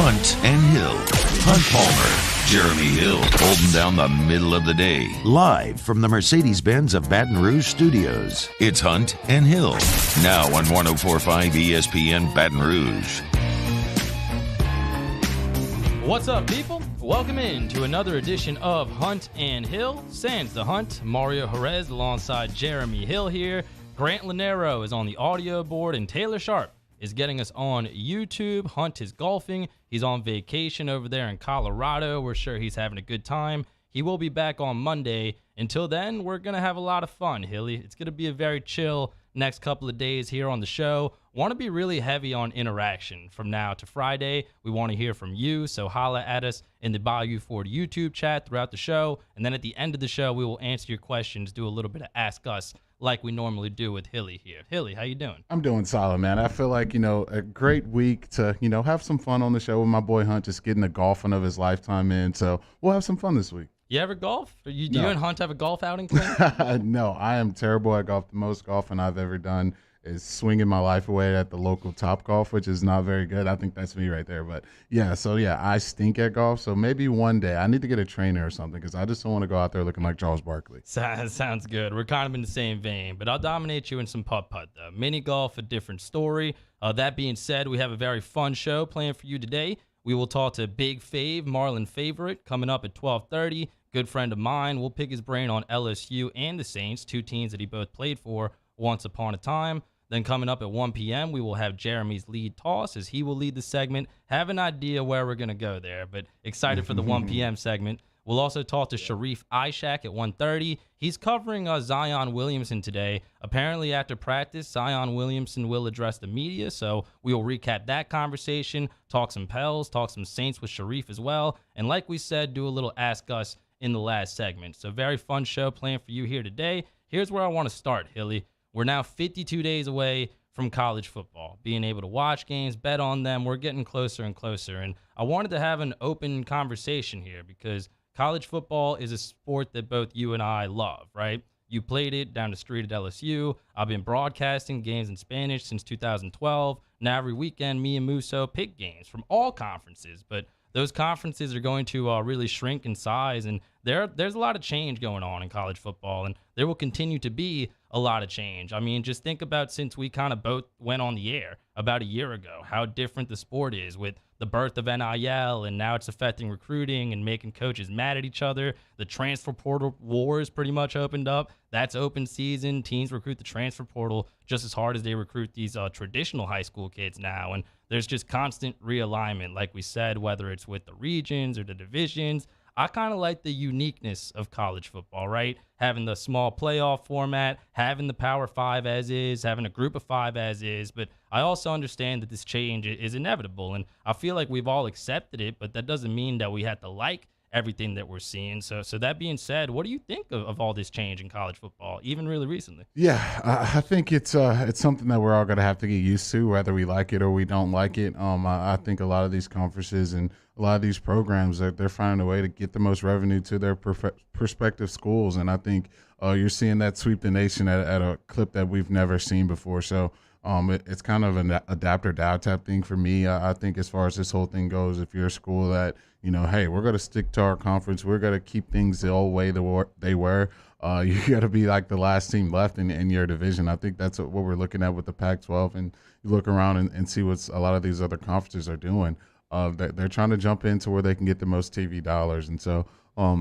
Hunt and Hill. Hunt Palmer, Jeremy Hill, holding down the middle of the day. Live from the Mercedes-Benz of Baton Rouge studios, it's Hunt and Hill. Now on 104.5 ESPN Baton Rouge. What's up, people? Welcome in to another edition of Hunt and Hill. Sans the Hunt, Mario Jerez alongside Jeremy Hill here. Grant Lanero is on the audio board, and Taylor Sharp is getting us on YouTube. Hunt is golfing. He's on vacation over there in Colorado. We're sure he's having a good time. He will be back on Monday. Until then, we're going to have a lot of fun, Hilly. It's going to be a very chill next couple of days here on the show. Want to be really heavy on interaction from now to Friday. We want to hear from you, so holla at us in the Bayou Ford YouTube chat throughout the show. And then at the end of the show, we will answer your questions, do a little bit of Ask Us like we normally do with Hilly here. Hilly, how you doing? I'm doing solid, man. I feel like, a great week to, have some fun on the show with my boy Hunt, just getting the golfing of his lifetime in. So we'll have some fun this week. You ever golf? Do you No. and Hunt have a golf outing planned? No, I am terrible at golf. The most golfing I've ever done is swinging my life away at the local Top Golf, which is not very good. I think that's me right there. But yeah, I stink at golf. So maybe one day I need to get a trainer or something because I just don't want to go out there looking like Charles Barkley. Sounds good. We're kind of in the same vein, but I'll dominate you in some putt-putt, though. Mini golf, a different story. That being said, we have a very fun show planned for you today. We will talk to Big Fave, Marlon Favorite, coming up at 12:30. Good friend of mine. We'll pick his brain on LSU and the Saints, two teams that he both played for once upon a time. Then coming up at 1 p.m., we will have Jeremy's lead toss as he will lead the segment. Have an idea where we're going to go there, but excited for the 1 p.m. segment. We'll also talk to Sharif Ishaq at 1:30. He's covering Zion Williamson today. Apparently after practice, Zion Williamson will address the media, so we will recap that conversation, talk some Pels, talk some Saints with Sharif as well, and like we said, do a little Ask Us in the last segment. So very fun show planned for you here today. Here's where I want to start, Hilly. We're now 52 days away from college football, being able to watch games, bet on them. We're getting closer and closer, and I wanted to have an open conversation here because college football is a sport that both you and I love, right? You played it down the street at LSU. I've been broadcasting games in Spanish since 2012. Now every weekend, me and Musso pick games from all conferences, but those conferences are going to really shrink in size, and there's a lot of change going on in college football, and there will continue to be a lot of change. I mean, just think about since we kind of both went on the air about a year ago, how different the sport is with the birth of NIL, and now it's affecting recruiting and making coaches mad at each other. The transfer portal wars pretty much opened up. That's open season. Teams recruit the transfer portal just as hard as they recruit these traditional high school kids now, and there's just constant realignment, like we said, whether it's with the regions or the divisions. I kind of like the uniqueness of college football, right? Having the small playoff format, having the Power Five as is, having a group of five as is. But I also understand that this change is inevitable, and I feel like we've all accepted it, but that doesn't mean that we have to like everything that we're seeing. So that being said, what do you think of all this change in college football, even really recently? Yeah, I think it's something that we're all going to have to get used to, whether we like it or we don't like it. I think a lot of these conferences and a lot of these programs, they're finding a way to get the most revenue to their prospective schools. And I think you're seeing that sweep the nation at a clip that we've never seen before. So it's kind of an adapt or die type thing for me. I think as far as this whole thing goes, if you're a school that, hey, we're going to stick to our conference, we're going to keep things the old way they were, you got to be like the last team left in your division. I think that's what we're looking at with the Pac-12, and you look around and see what a lot of these other conferences are doing. They're trying to jump into where they can get the most TV dollars. And so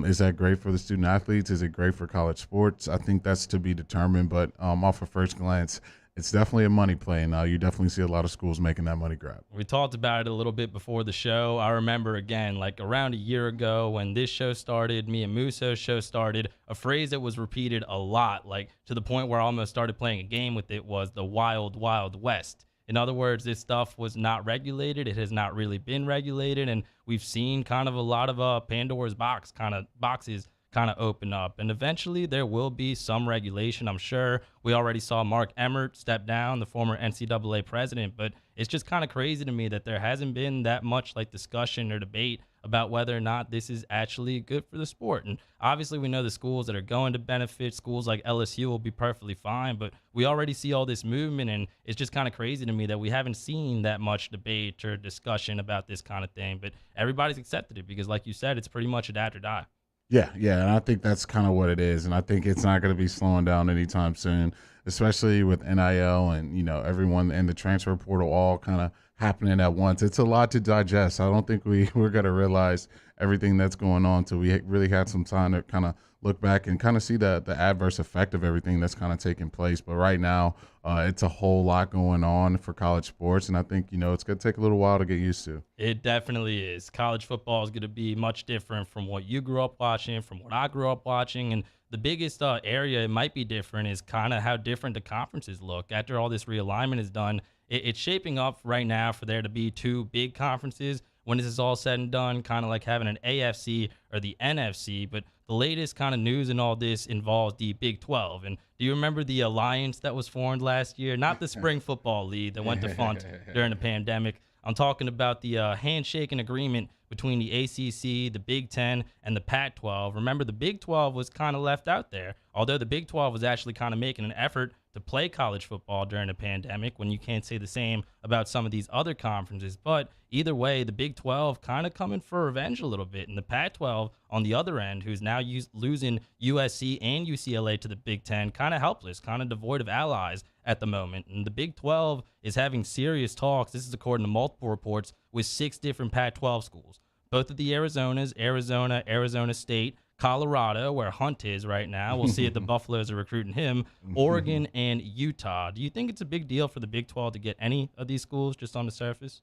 is that great for the student athletes? Is it great for college sports? I think that's to be determined. But off of first glance, it's definitely a money play. And you definitely see a lot of schools making that money grab. We talked about it a little bit before the show. I remember, again, like around a year ago when this show started, me and Musso's show started, a phrase that was repeated a lot, like to the point where I almost started playing a game with it, was the wild, wild west. In other words, this stuff was not regulated. It has not really been regulated, and we've seen kind of a lot of Pandora's boxes kind of open up. And eventually there will be some regulation, I'm sure. We already saw Mark Emmert step down, the former NCAA president, but it's just kind of crazy to me that there hasn't been that much like discussion or debate about whether or not this is actually good for the sport. And obviously, we know the schools that are going to benefit, schools like LSU will be perfectly fine, but we already see all this movement, and it's just kind of crazy to me that we haven't seen that much debate or discussion about this kind of thing. But everybody's accepted it because, like you said, it's pretty much adapt or die. Yeah, and I think that's kind of what it is, and I think it's not going to be slowing down anytime soon, especially with NIL and everyone in the transfer portal all kind of happening at once. It's a lot to digest. I don't think we're going to realize everything that's going on until we really had some time to kind of look back and kind of see the adverse effect of everything that's kind of taking place. But right now, it's a whole lot going on for college sports, and I think it's going to take a little while to get used to. It definitely is. College football is going to be much different from what you grew up watching, from what I grew up watching, and the biggest area it might be different is kind of how different the conferences look. After all this realignment is done, it's shaping up right now for there to be two big conferences when this is all said and done, kind of like having an AFC or the NFC. But the latest kind of news in all this involves the Big 12. And do you remember the alliance that was formed last year? Not the spring football league that went defunct during the pandemic. I'm talking about the handshake and agreement between the ACC, the Big 10, and the Pac-12. Remember, the Big 12 was kind of left out there, although the Big 12 was actually kind of making an effort to play college football during the pandemic, when you can't say the same about some of these other conferences. But either way, the Big 12 kind of coming for revenge a little bit. And the Pac-12 on the other end, who's now losing USC and UCLA to the Big 10, kind of helpless, kind of devoid of allies at the moment. And the Big 12 is having serious talks, this is according to multiple reports, with 6 different Pac-12 schools. Both of the Arizonas, Arizona, Arizona State, Colorado, where Hunt is right now. We'll see if the Buffaloes are recruiting him. Oregon and Utah. Do you think it's a big deal for the Big 12 to get any of these schools just on the surface?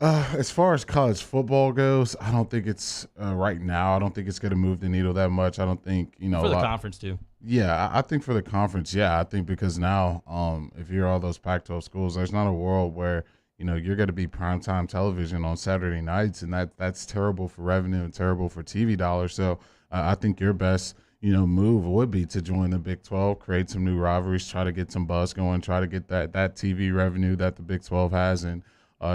As far as college football goes, I don't think it's right now. I don't think it's going to move the needle that much. I don't think for the conference too. Yeah, I think for the conference, I think because now, if you're all those Pac-12 schools, there's not a world where you're going to be primetime television on Saturday nights, and that's terrible for revenue and terrible for TV dollars. So I think your best move would be to join the Big 12, create some new rivalries, try to get some buzz going, try to get that TV revenue that the Big 12 has, and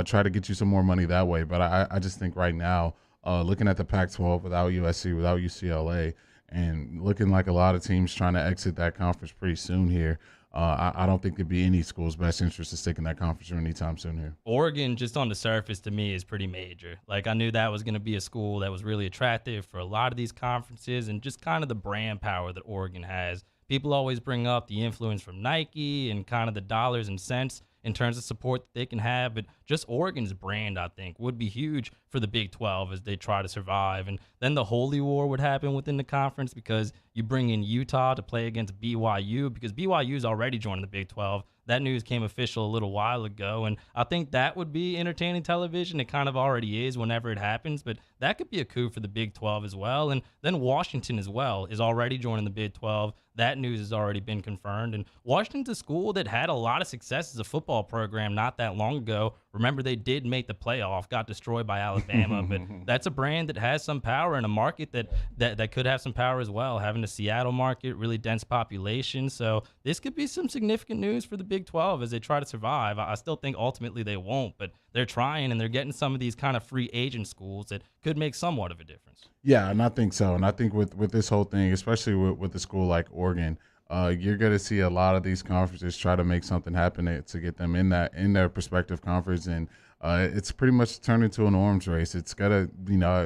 try to get you some more money that way. But I just think right now, looking at the Pac-12 without USC, without UCLA, and looking like a lot of teams trying to exit that conference pretty soon here, I don't think it'd be any school's best interest to stick in that conference anytime soon here. Oregon, just on the surface, to me, is pretty major. Like, I knew that was going to be a school that was really attractive for a lot of these conferences, and just kind of the brand power that Oregon has. People always bring up the influence from Nike and kind of the dollars and cents in terms of support that they can have, but just Oregon's brand, I think, would be huge for the Big 12 as they try to survive. And then the holy war would happen within the conference because you bring in Utah to play against BYU, because BYU's already joining the Big 12. That news came official a little while ago, and I think that would be entertaining television. It kind of already is whenever it happens, but that could be a coup for the Big 12 as well. And then Washington as well is already joining the Big 12. That news has already been confirmed. And Washington's a school that had a lot of success as a football program not that long ago. Remember, they did make the playoff, got destroyed by Alabama, but that's a brand that has some power in a market that could have some power as well, having the Seattle market, really dense population. So this could be some significant news for the Big 12 as they try to survive. I still think ultimately they won't, but they're trying, and they're getting some of these kind of free agent schools that could make somewhat of a difference. Yeah, and I think so. And I think with this whole thing, especially with a school like Oregon, you're going to see a lot of these conferences try to make something happen to get them in their respective conference, and it's pretty much turned into an arms race. It's got to,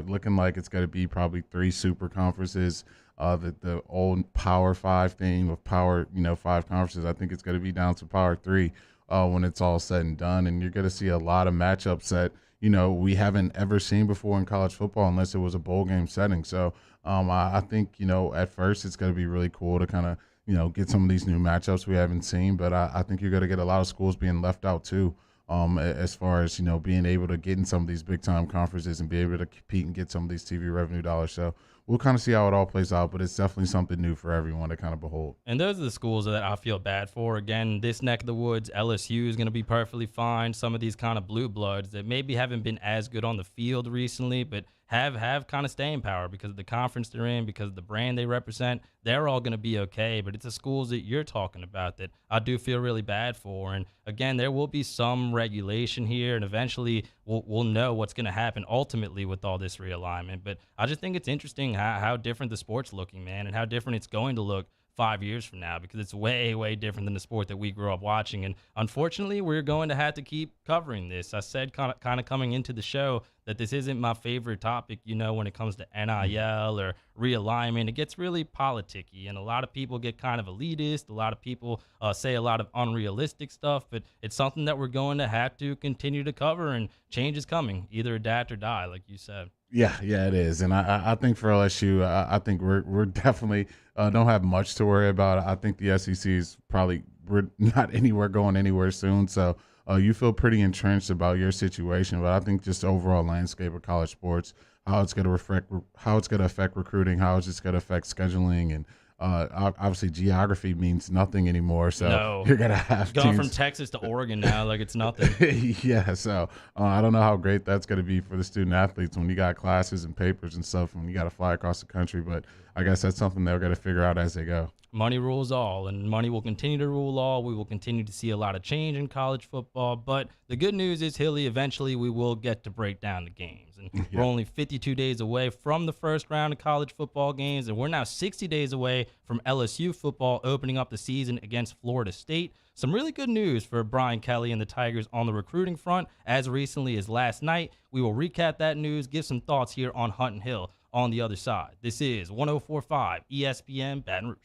looking like it's got to be probably 3 super conferences. The old Power 5 thing with Power, 5 conferences. I think it's going to be down to Power 3 when it's all said and done, and you're going to see a lot of matchups that we haven't ever seen before in college football unless it was a bowl game setting. So I think at first it's going to be really cool to kind of get some of these new matchups we haven't seen, but I think you're going to get a lot of schools being left out too, as far as being able to get in some of these big time conferences and be able to compete and get some of these TV revenue dollars. So we'll kind of see how it all plays out, but it's definitely something new for everyone to kind of behold. And those are the schools that I feel bad for. Again, this neck of the woods, LSU is going to be perfectly fine. Some of these kind of blue bloods that maybe haven't been as good on the field recently, but have kind of staying power because of the conference they're in, because of the brand they represent. They're all going to be okay, but it's the schools that you're talking about that I do feel really bad for. And again, there will be some regulation here, and eventually we'll know what's going to happen ultimately with all this realignment. But I just think it's interesting how different the sport's looking, man, and how different it's going to look 5 years from now, because it's way, way different than the sport that we grew up watching. And unfortunately, we're going to have to keep covering this. I said kind of coming into the show that this isn't my favorite topic, when it comes to NIL or realignment. It gets really politicky, and a lot of people get kind of elitist. A lot of people say a lot of unrealistic stuff, but it's something that we're going to have to continue to cover, and change is coming, either adapt or die, like you said. Yeah, it is. And I think for LSU, I think we're definitely don't have much to worry about. I think the SEC is we're not going anywhere soon. So you feel pretty entrenched about your situation. But I think just the overall landscape of college sports, how it's going to affect recruiting, how it's just going to affect scheduling, and obviously geography means nothing anymore. So you're gonna have going from Texas to Oregon now, like it's nothing. Yeah. So I don't know how great that's gonna be for the student athletes when you got classes and papers and stuff, when you got to fly across the country. But I guess that's something they're gonna figure out as they go. Money rules all, and money will continue to rule all. We will continue to see a lot of change in college football, but the good news is, Hilly, eventually we will get to break down the games. And we're only 52 days away from the first round of college football games, and we're now 60 days away from LSU football opening up the season against Florida State. Some really good news for Brian Kelly and the Tigers on the recruiting front as recently as last night. We will recap that news, give some thoughts here on Hunt and Hill on the other side. This is 104.5 ESPN Baton Rouge.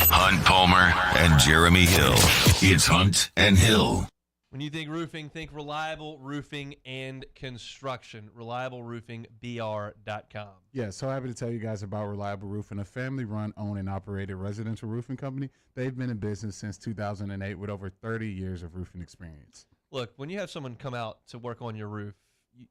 Hunt Palmer and Jeremy Hill. It's Hunt and Hill. When you think roofing, think Reliable Roofing and Construction. ReliableRoofingBR.com. Yeah, so happy to tell you guys about Reliable Roofing, a family-run, owned, and operated residential roofing company. They've been in business since 2008 with over 30 years of roofing experience. Look, when you have someone come out to work on your roof,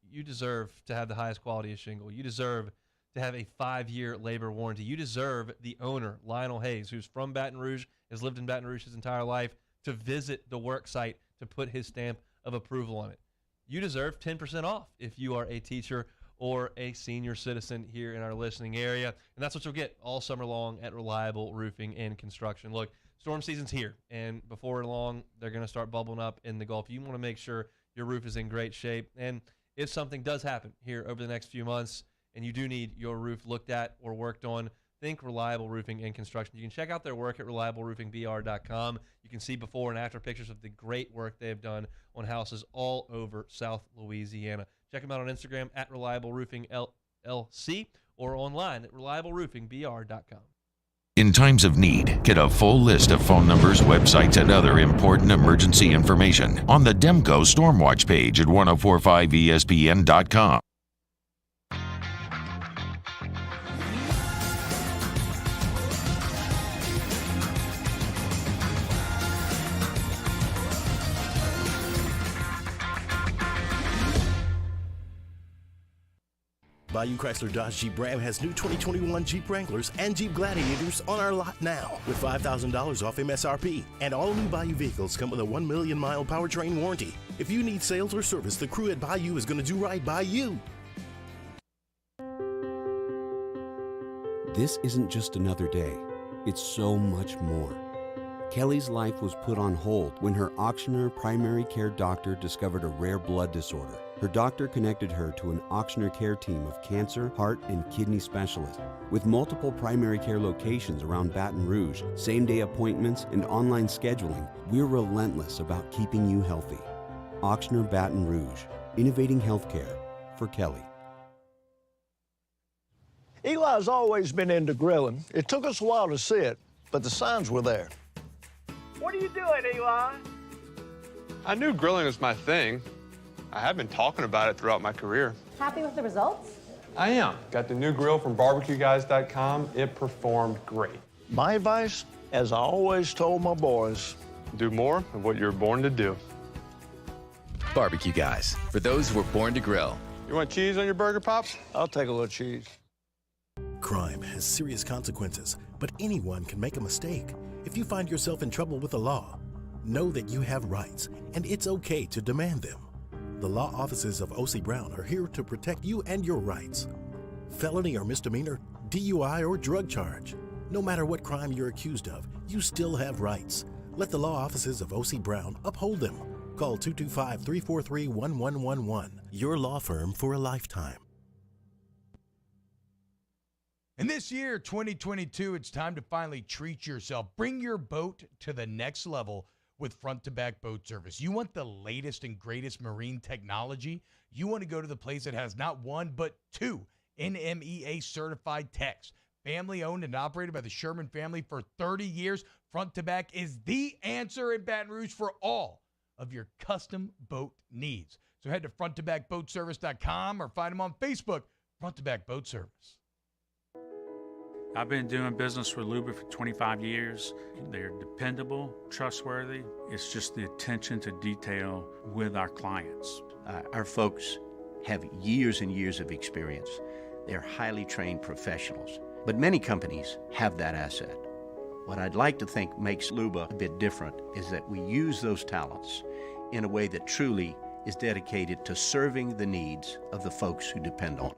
you deserve to have the highest quality of shingle. You deserve to have a 5-year labor warranty. You deserve the owner, Lionel Hayes, who's from Baton Rouge, has lived in Baton Rouge his entire life, to visit the work site to put his stamp of approval on it. You deserve 10% off if you are a teacher or a senior citizen here in our listening area. And that's what you'll get all summer long at Reliable Roofing and Construction. Look, storm season's here, and before long, they're going to start bubbling up in the Gulf. You want to make sure your roof is in great shape. And if something does happen here over the next few months, and you do need your roof looked at or worked on, think Reliable Roofing and Construction. You can check out their work at ReliableRoofingBR.com. You can see before and after pictures of the great work they have done on houses all over South Louisiana. Check them out on Instagram at Reliable Roofing LLC or online at ReliableRoofingBR.com. In times of need, get a full list of phone numbers, websites, and other important emergency information on the Demco Stormwatch page at 1045ESPN.com. Bayou Chrysler Dodge Jeep Ram has new 2021 Jeep Wranglers and Jeep Gladiators on our lot now with $5,000 off MSRP. And all new Bayou vehicles come with a 1 million mile powertrain warranty. If you need sales or service, the crew at Bayou is going to do right by you. This isn't just another day. It's so much more. Kelly's life was put on hold when her auctioneer primary care doctor discovered a rare blood disorder. Her doctor connected her to an auctioneer care team of cancer, heart, and kidney specialists. With multiple primary care locations around Baton Rouge, same-day appointments, and online scheduling, we're relentless about keeping you healthy. Auctioneer Baton Rouge, innovating healthcare for Kelly. Eli's always been into grilling. It took us a while to see it, but the signs were there. What are you doing, Eli? I knew grilling was my thing. I have been talking about it throughout my career. Happy with the results? I am. Got the new grill from barbecueguys.com. It performed great. My advice, as I always told my boys, do more of what you're born to do. Barbecue Guys, for those who were born to grill. You want cheese on your burger, Pops? I'll take a little cheese. Crime has serious consequences, but anyone can make a mistake. If you find yourself in trouble with the law, know that you have rights, and it's okay to demand them. The law offices of O.C. Brown are here to protect you and your rights. Felony or misdemeanor, DUI or drug charge. No matter what crime you're accused of, you still have rights. Let the law offices of O.C. Brown uphold them. Call 225-343-1111. Your law firm for a lifetime. And this year, 2022, it's time to finally treat yourself. Bring your boat to the next level with front-to-back boat service. You want the latest and greatest marine technology? You want to go to the place that has not one, but two NMEA certified techs. Family owned and operated by the Sherman family for 30 years. Front to Back is the answer in Baton Rouge for all of your custom boat needs. So head to fronttobackboatservice.com or find them on Facebook, Front to Back Boat Service. I've been doing business with Luba for 25 years. They're dependable, trustworthy. It's just the attention to detail with our clients. Our folks have years and years of experience. They're highly trained professionals. But many companies have that asset. What I'd like to think makes Luba a bit different is that we use those talents in a way that truly is dedicated to serving the needs of the folks who depend on us.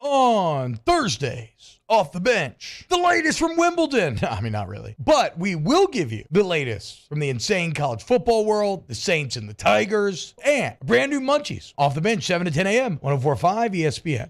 On Thursdays, Off the Bench, the latest from Wimbledon. I mean, not really. But we will give you the latest from the insane college football world, the Saints and the Tigers, and brand new Munchies. Off the Bench, 7 to 10 a.m., 104.5 ESPN.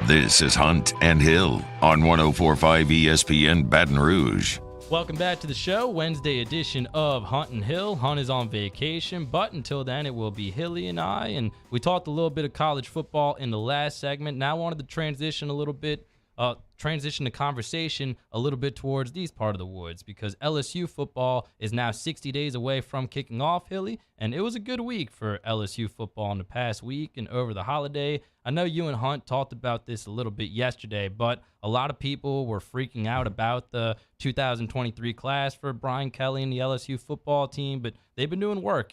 This is Hunt and Hill on 104.5 ESPN Baton Rouge. Welcome back to the show, Wednesday edition of Hunt and Hill. Hunt is on vacation, but until then it will be Hilly and I. And we talked a little bit of college football in the last segment. Now I wanted to transition the conversation a little bit towards these part of the woods, because LSU football is now 60 days away from kicking off, Hilly, and it was a good week for LSU football in the past week and over the holiday. I know you and Hunt talked about this a little bit yesterday, but a lot of people were freaking out about the 2023 class for Brian Kelly and the LSU football team, but they've been doing work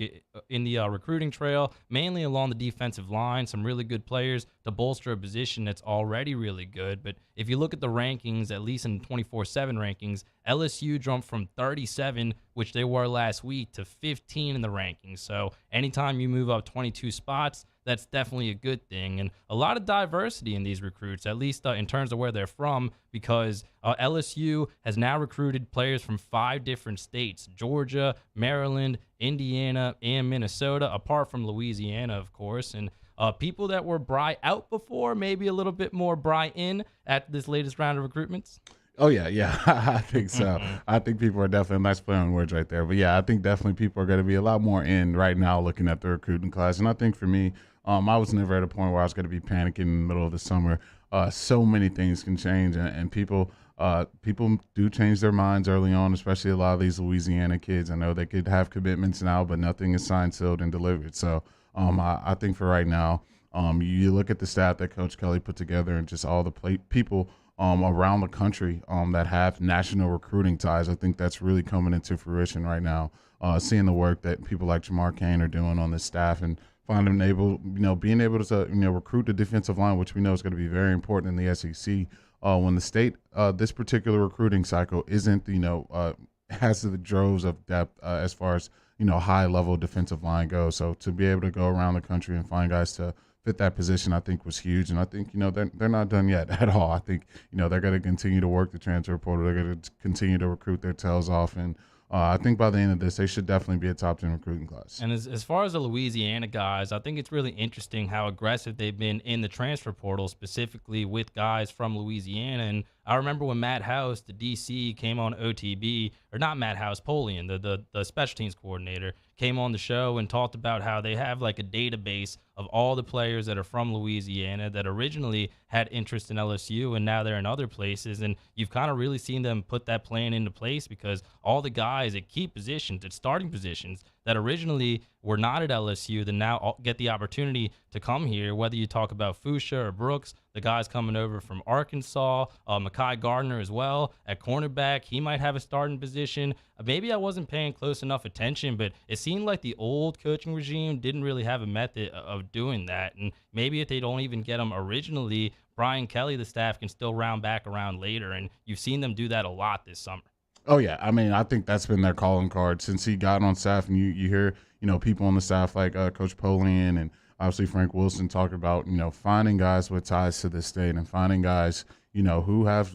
in the recruiting trail, mainly along the defensive line, some really good players to bolster a position that's already really good. But if you look at the rankings, at least in 24/7 rankings, LSU jumped from 37, which they were last week, to 15 in the rankings. So anytime you move up 22 spots, that's definitely a good thing. And a lot of diversity in these recruits, at least in terms of where they're from, because LSU has now recruited players from 5 different states: Georgia, Maryland, Indiana, and Minnesota, apart from Louisiana, of course. And people that were Bry out before, maybe a little bit more Bry in at this latest round of recruitments. Oh, yeah. I think so. I think people are definitely, nice play on words right there. But, yeah, I think definitely people are going to be a lot more in right now looking at the recruiting class. And I think for me, I was never at a point where I was going to be panicking in the middle of the summer. So many things can change, and people do change their minds early on, especially a lot of these Louisiana kids. I know they could have commitments now, but nothing is signed, sealed, and delivered. So I think for right now, you look at the staff that Coach Kelly put together and just all the people around the country that have national recruiting ties. I think that's really coming into fruition right now. Seeing the work that people like Jamar Kane are doing on this staff and being able to recruit the defensive line, which we know is going to be very important in the SEC. When the state, this particular recruiting cycle isn't, has the droves of depth as far as high level defensive line goes. So to be able to go around the country and find guys to fit that position, I think was huge. And I think, they're not done yet at all. I think, they're going to continue to work the transfer portal. They're going to continue to recruit their tails off. And I think by the end of this, they should definitely be a top 10 recruiting class. And as far as the Louisiana guys, I think it's really interesting how aggressive they've been in the transfer portal, specifically with guys from Louisiana. And I remember when Matt House, the DC, came on OTB, or not Matt House, Polian, the special teams coordinator, came on the show and talked about how they have like a database of all the players that are from Louisiana that originally had interest in LSU and now they're in other places. And you've kind of really seen them put that plan into place, because all the guys at key positions, at starting positions, that originally were not at LSU that now get the opportunity to come here, whether you talk about Fuchsia or Brooks, the guys coming over from Arkansas, Mekhi Gardner as well at cornerback. He might have a starting position. Maybe I wasn't paying close enough attention, but it seemed like the old coaching regime didn't really have a method of doing that. And maybe if they don't even get them originally Brian Kelly, the staff can still round back around later, and you've seen them do that a lot this summer. Oh, yeah. I mean, I think that's been their calling card since he got on staff, and you hear, people on the staff like Coach Polian and obviously Frank Wilson talk about, finding guys with ties to the state and finding guys, who have,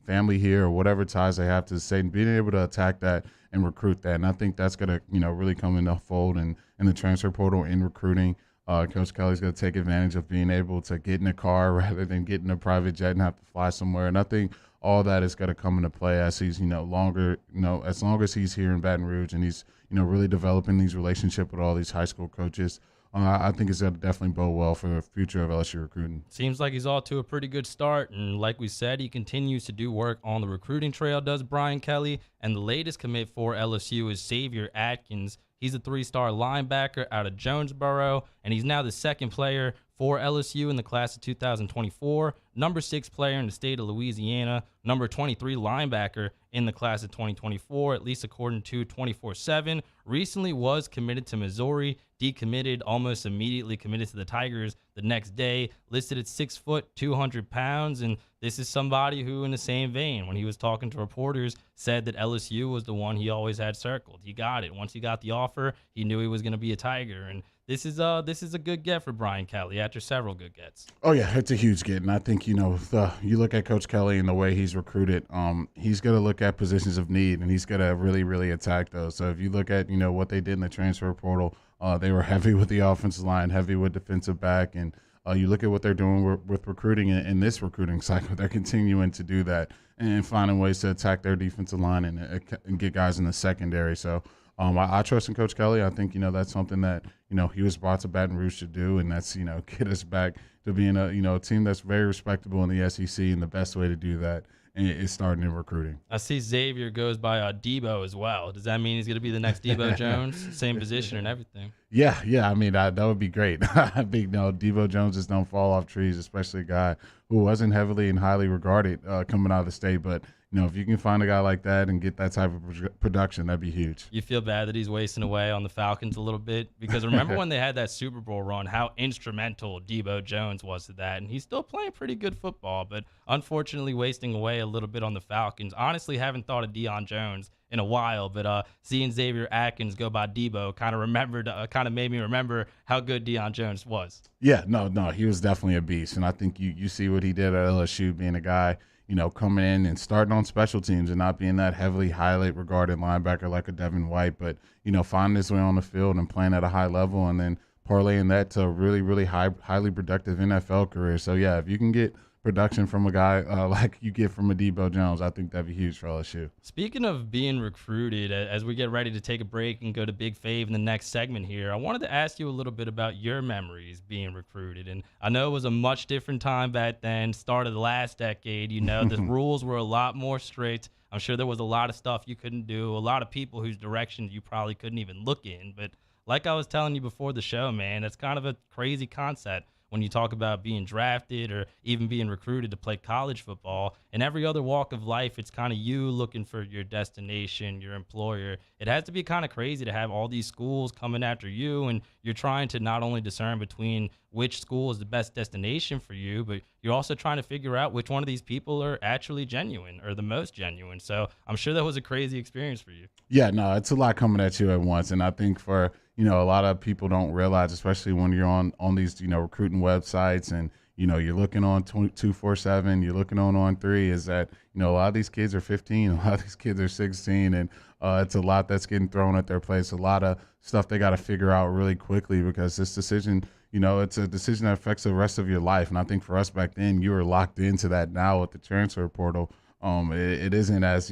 family here or whatever ties they have to the state and being able to attack that and recruit that. And I think that's going to, really come into fold in the transfer portal in recruiting. Coach Kelly's going to take advantage of being able to get in a car rather than get in a private jet and have to fly somewhere. And I think all that is going to come into play as he's, longer, as long as he's here in Baton Rouge and he's, really developing these relationships with all these high school coaches. I think it's going to definitely bode well for the future of LSU recruiting. Seems like he's off to a pretty good start. And like we said, he continues to do work on the recruiting trail, does Brian Kelly. And the latest commit for LSU is Xavier Atkins. He's a 3-star linebacker out of Jonesboro, and he's now the second player for LSU in the class of 2024, number 6 player in the state of Louisiana, number 23 linebacker in the class of 2024, at least according to 24/7. Recently was committed to Missouri, decommitted, almost immediately committed to the Tigers the next day, listed at 6 foot, 200 pounds, and this is somebody who, in the same vein, when he was talking to reporters, said that LSU was the one he always had circled. He got it. Once he got the offer, he knew he was going to be a Tiger, and this is a good get for Brian Kelly after several good gets. Oh, yeah, it's a huge get. And I think, you look at Coach Kelly and the way he's recruited, he's going to look at positions of need, and he's going to really, really attack those. So if you look at, what they did in the transfer portal, they were heavy with the offensive line, heavy with defensive back. And you look at what they're doing with recruiting in this recruiting cycle. They're continuing to do that and finding ways to attack their defensive line and get guys in the secondary. So I trust in Coach Kelly. I think, that's something that, he was brought to Baton Rouge to do, and that's, get us back to being a team that's very respectable in the SEC, and the best way to do that is starting in recruiting. I see Xavier goes by Debo as well. Does that mean he's going to be the next Debo Jones? Same position and everything. Yeah. I mean, that would be great. I think, Debo Jones just don't fall off trees, especially a guy who wasn't heavily and highly regarded coming out of the state, but if you can find a guy like that and get that type of production, that'd be huge. You feel bad that he's wasting away on the Falcons a little bit? Because remember when they had that Super Bowl run, how instrumental Debo Jones was to that. And he's still playing pretty good football, but unfortunately wasting away a little bit on the Falcons. Honestly, haven't thought of Deion Jones in a while, but seeing Xavier Atkins go by Debo kind of made me remember how good Deion Jones was. Yeah, no, he was definitely a beast. And I think you see what he did at LSU, being a guy – coming in and starting on special teams and not being that heavily, highly regarded linebacker like a Devin White, but, finding his way on the field and playing at a high level and then parlaying that to a really, really highly productive NFL career. So, yeah, if you can get production from a guy like you get from a Debo Jones, I think that'd be huge for LSU. Speaking of being recruited, as we get ready to take a break and go to Big Fave in the next segment here, I wanted to ask you a little bit about your memories being recruited. And I know it was a much different time back then, start of the last decade. The rules were a lot more strict. I'm sure there was a lot of stuff you couldn't do, a lot of people whose directions you probably couldn't even look in. But like I was telling you before the show, man, that's kind of a crazy concept when you talk about being drafted or even being recruited to play college football. In every other walk of life, it's kind of you looking for your destination, your employer. It has to be kind of crazy to have all these schools coming after you, and you're trying to not only discern between which school is the best destination for you, but you're also trying to figure out which one of these people are actually genuine or the most genuine. So I'm sure that was a crazy experience for you. Yeah, no, it's a lot coming at you at once. And I think for, a lot of people don't realize, especially when you're on these, recruiting websites and, you're looking on 247, you're looking on 3, is that, a lot of these kids are 15, a lot of these kids are 16, and it's a lot that's getting thrown at their place, a lot of stuff they got to figure out really quickly because this decision, it's a decision that affects the rest of your life. And I think for us back then, you were locked into that. Now with the transfer portal, it isn't as,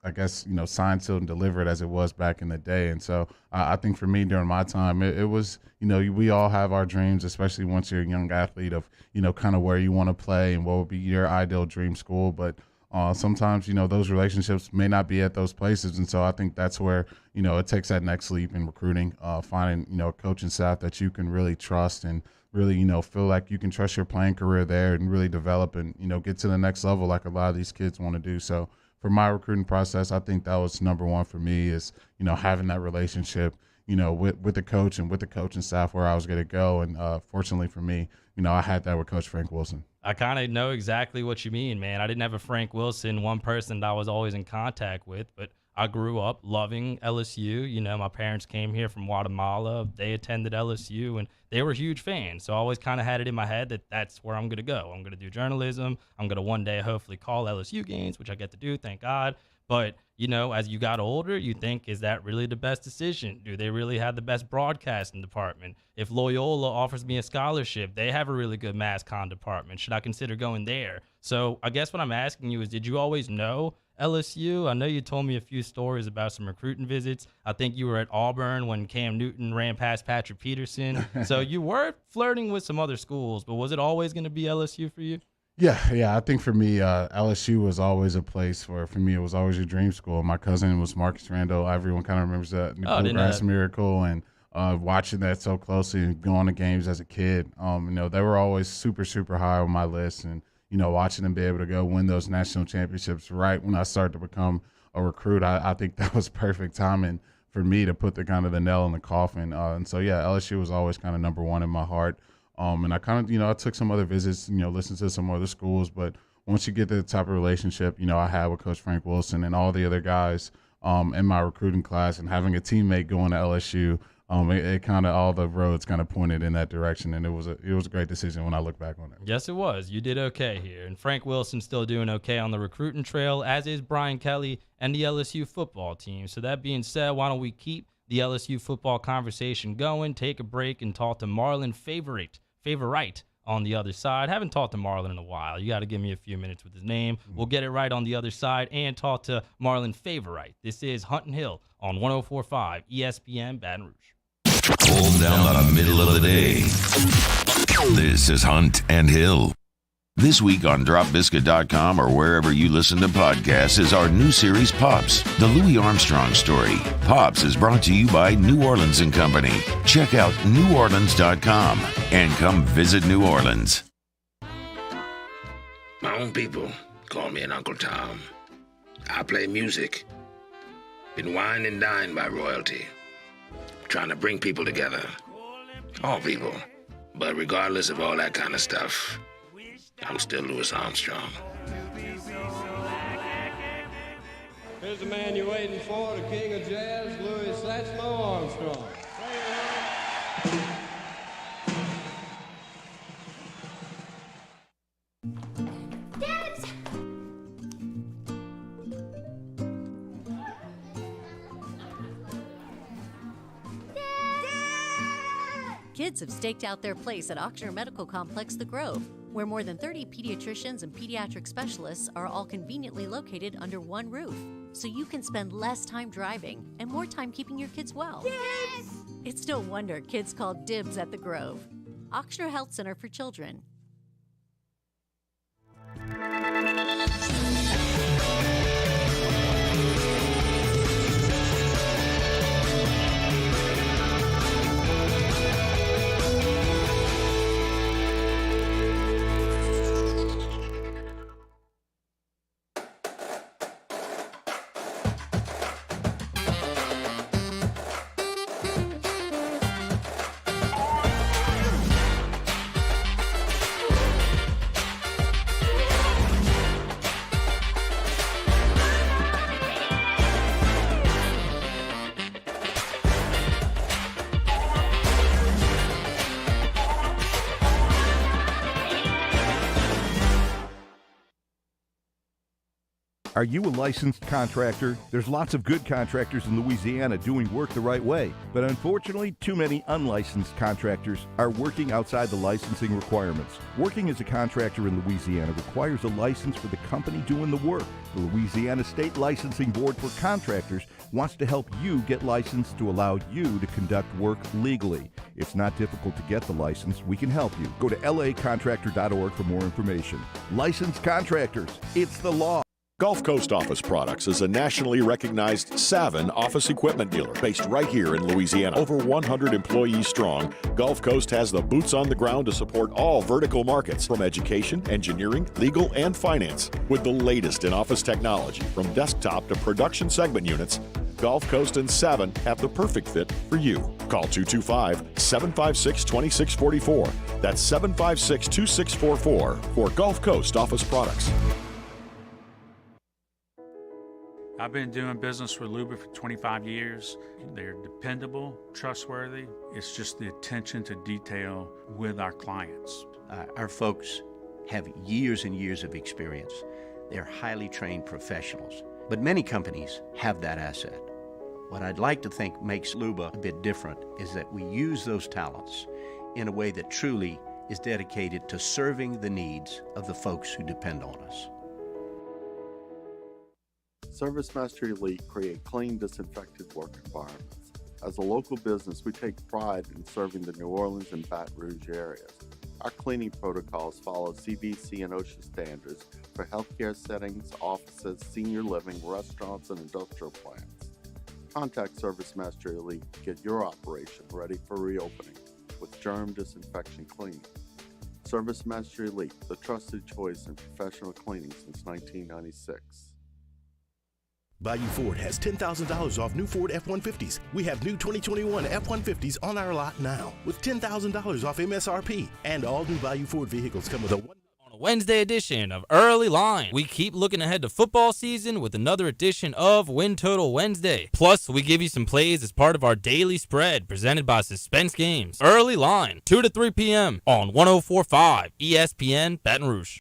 I guess, signed, sealed, and delivered as it was back in the day. And so I think for me during my time, it was, we all have our dreams, especially once you're a young athlete of, kind of where you want to play and what would be your ideal dream school. But sometimes, those relationships may not be at those places. And so I think that's where, it takes that next leap in recruiting, finding, a coaching staff that you can really trust and really, feel like you can trust your playing career there and really develop and, get to the next level like a lot of these kids want to do. So for my recruiting process, I think that was number one for me is, having that relationship, with the coach and with the coaching staff where I was going to go. And fortunately for me, I had that with Coach Frank Wilson. I kind of know exactly what you mean, man. I didn't have a Frank Wilson, one person that I was always in contact with, but I grew up loving LSU. You know, my parents came here from Guatemala. They attended LSU, and they were huge fans. So I always kind of had it in my head that that's where I'm going to go. I'm going to do journalism. I'm going to one day hopefully call LSU games, which I get to do, thank God. But, you know, as you got older, you think, is that really the best decision? Do they really have the best broadcasting department? If Loyola offers me a scholarship, they have a really good mass comm department. Should I consider going there? So I guess what I'm asking you is, did you always know LSU? I know you told me a few stories about some recruiting visits. I think you were at Auburn when Cam Newton ran past Patrick Peterson. So you were flirting with some other schools, but was it always going to be LSU for you? Yeah. I think for me, LSU was always a place where, for me, it was always a dream school. My cousin was Marcus Randall. Everyone kind of remembers that Bluegrass Miracle, and watching that so closely and going to games as a kid. You know, they were always super, super high on my list, and you know, watching them be able to go win those national championships right when I started to become a recruit, I think that was perfect timing for me to put the kind of the nail in the coffin. And so, yeah, LSU was always kind of number one in my heart. And I kind of, you know, I took some other visits, you know, listened to some other schools. But once you get to the type of relationship, you know, I had with Coach Frank Wilson and all the other guys in my recruiting class, and having a teammate going to LSU, it kind of, all the roads kind of pointed in that direction, and it was a great decision when I look back on it. Yes, it was. You did okay here, and Frank Wilson's still doing okay on the recruiting trail, as is Brian Kelly and the LSU football team. So that being said, why don't we keep the LSU football conversation going, take a break, and talk to Marlon Favorite on the other side. Haven't talked to Marlon in a while. You got to give me a few minutes with his name. We'll get it right on the other side and talk to Marlon Favorite. This is Hunt and Hill on 104.5 ESPN Baton Rouge. Hold down the middle of the day. This is Hunt and Hill. This week on DropBiscuit.com or wherever you listen to podcasts is our new series, Pops, the Louis Armstrong story. Pops is brought to you by New Orleans & Company. Check out NewOrleans.com and come visit New Orleans. My own people call me an Uncle Tom. I play music. Been wined and dined by royalty. Trying to bring people together. All people. But regardless of all that kind of stuff, I'm still Louis Armstrong. Here's the man you're waiting for, the king of jazz, Louis Satchmo Armstrong. Kids have staked out their place at Ochsner Medical Complex The Grove, where more than 30 pediatricians and pediatric specialists are all conveniently located under one roof, so you can spend less time driving and more time keeping your kids well. Yes! It's no wonder kids call dibs at The Grove. Ochsner Health Center for Children. Are you a licensed contractor? There's lots of good contractors in Louisiana doing work the right way, but unfortunately, too many unlicensed contractors are working outside the licensing requirements. Working as a contractor in Louisiana requires a license for the company doing the work. The Louisiana State Licensing Board for Contractors wants to help you get licensed to allow you to conduct work legally. It's not difficult to get the license. We can help you. Go to lacontractor.org for more information. Licensed contractors, it's the law. Gulf Coast Office Products is a nationally recognized Savin office equipment dealer based right here in Louisiana. Over 100 employees strong, Gulf Coast has the boots on the ground to support all vertical markets, from education, engineering, legal, and finance. With the latest in office technology, from desktop to production segment units, Gulf Coast and Savin have the perfect fit for you. Call 225-756-2644. That's 756-2644 for Gulf Coast Office Products. I've been doing business with Luba for 25 years. They're dependable, trustworthy. It's just the attention to detail with our clients. Our folks have years and years of experience. They're highly trained professionals. But many companies have that asset. What I'd like to think makes Luba a bit different is that we use those talents in a way that truly is dedicated to serving the needs of the folks who depend on us. ServiceMaster Elite create clean, disinfected work environments. As a local business, we take pride in serving the New Orleans and Baton Rouge areas. Our cleaning protocols follow CDC and OSHA standards for healthcare settings, offices, senior living, restaurants, and industrial plants. Contact ServiceMaster Elite to get your operation ready for reopening with germ disinfection cleaning. ServiceMaster Elite, the trusted choice in professional cleaning since 1996. Bayou Ford has $10,000 off new Ford F-150s. We have new 2021 F-150s on our lot now with $10,000 off MSRP. And all new Bayou Ford vehicles come with a On a Wednesday edition of Early Line, we keep looking ahead to football season with another edition of Win Total Wednesday. Plus, we give you some plays as part of our daily spread presented by Suspense Games. Early Line, 2 to 3 p.m. on 104.5 ESPN Baton Rouge.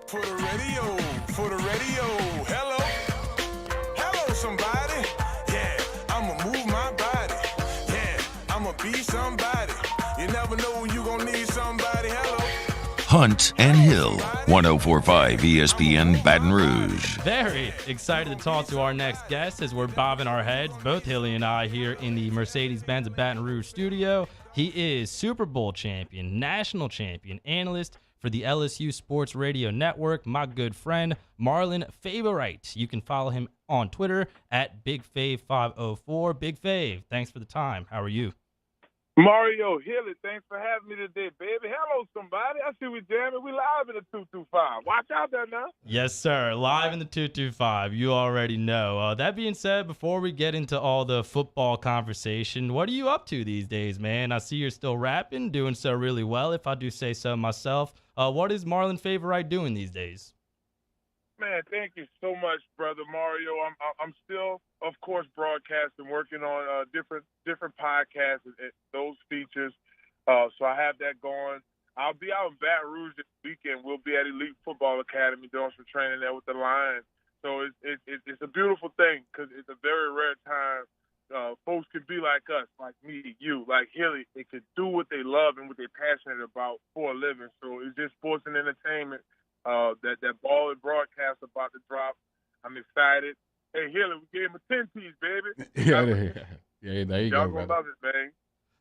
For the radio, hello, hello somebody, yeah, I'ma move my body, yeah, I'ma be somebody, you never know when you gonna need somebody, hello. Hunt and Hill, 104.5 ESPN Baton Rouge. Very excited to talk to our next guest as we're bobbing our heads, both Hilly and I, here in the Mercedes-Benz of Baton Rouge studio. He is Super Bowl champion, national champion, analyst for the LSU Sports Radio Network, my good friend, Marlon Favorite. You can follow him on Twitter at BigFave504. Big Fave, thanks for the time. How are you? Mario Hilly, thanks for having me today, baby. Hello, somebody. I see we jamming. We live in the 225. Watch out there now. Yes, sir. Live in the 225. You already know. That being said, before we get into all the football conversation, what are you up to these days, man? I see you're still rapping, doing so really well, if I do say so myself. What is Marlon Favorite doing these days? Man, thank you so much, brother Mario. I'm still, of course, broadcasting, working on different podcasts and those features. So I have that going. I'll be out in Baton Rouge this weekend. We'll be at Elite Football Academy doing some training there with the Lions. So it's a beautiful thing because it's a very rare time. Folks can be like us, like me, you, like Hilly. They could do what they love and what they're passionate about for a living. So it's just sports and entertainment. That ball and broadcast about to drop. I'm excited. Hey, Hilly, we gave him a 10-piece, baby. Yeah, there you Y'all go, gonna brother. love it, man.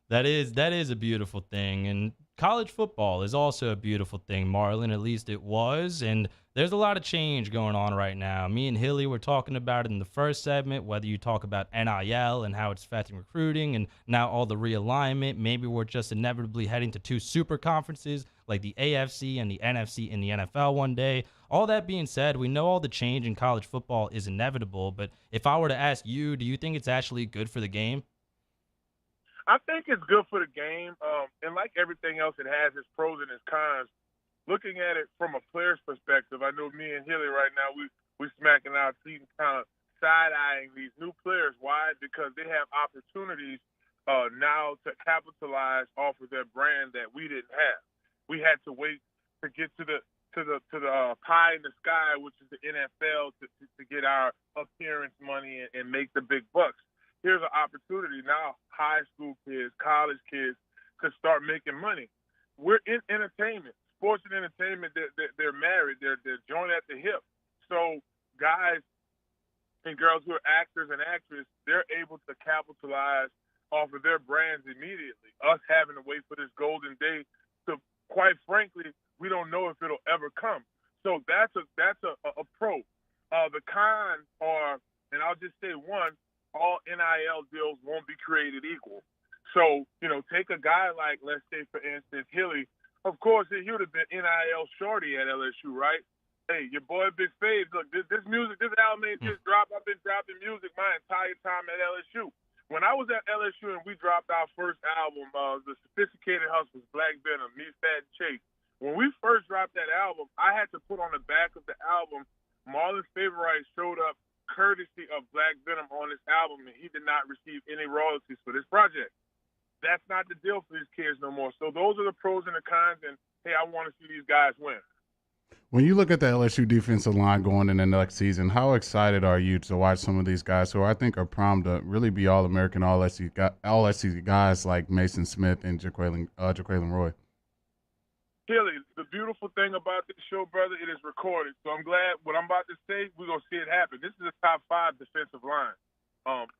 That is a beautiful thing. And college football is also a beautiful thing, Marlon. At least it was. And there's a lot of change going on right now. Me and Hilly were talking about it in the first segment, whether you talk about NIL and how it's affecting recruiting and now all the realignment. Maybe we're just inevitably heading to two super conferences like the AFC and the NFC in the NFL one day. All that being said, we know all the change in college football is inevitable. But if I were to ask you, do you think it's actually good for the game? I think it's good for the game. And like everything else, it has its pros and its cons. Looking at it from a player's perspective, I know me and Hilly right now, we smacking our teeth and kind of side-eyeing these new players. Why? Because they have opportunities now to capitalize off of their brand that we didn't have. We had to wait to get to the pie in the sky, which is the NFL, to get our appearance money and make the big bucks. Here's an opportunity now. High school kids, college kids could start making money. We're in entertainment. Sports and entertainment, they're married. They're joined at the hip. So guys and girls who are actors and actresses, they're able to capitalize off of their brands immediately. Us having to wait for this golden day to, quite frankly, we don't know if it'll ever come. So that's a pro. The cons are, and I'll just say one, all NIL deals won't be created equal. So, take a guy like, let's say, for instance, Hilly. Of course, he would have been NIL shorty at LSU, right? Hey, your boy Big Fave. Look, this music, this album ain't just dropped. I've been dropping music my entire time at LSU. When I was at LSU and we dropped our first album, The Sophisticated Hustlers, Black Venom, Me, Fat, and Chase. When we first dropped that album, I had to put on the back of the album, Marlon's Favorite showed up courtesy of Black Venom on this album, and he did not receive any royalties for this project. That's not the deal for these kids no more. So those are the pros and the cons, and, hey, I want to see these guys win. When you look at the LSU defensive line going in the next season, how excited are you to watch some of these guys who I think are primed to really be All-American, All-SEC guys like Mason Smith and Jaquelin Roy? Kelly, the beautiful thing about this show, brother, it is recorded. So I'm glad what I'm about to say, we're going to see it happen. This is a top 5 defensive line.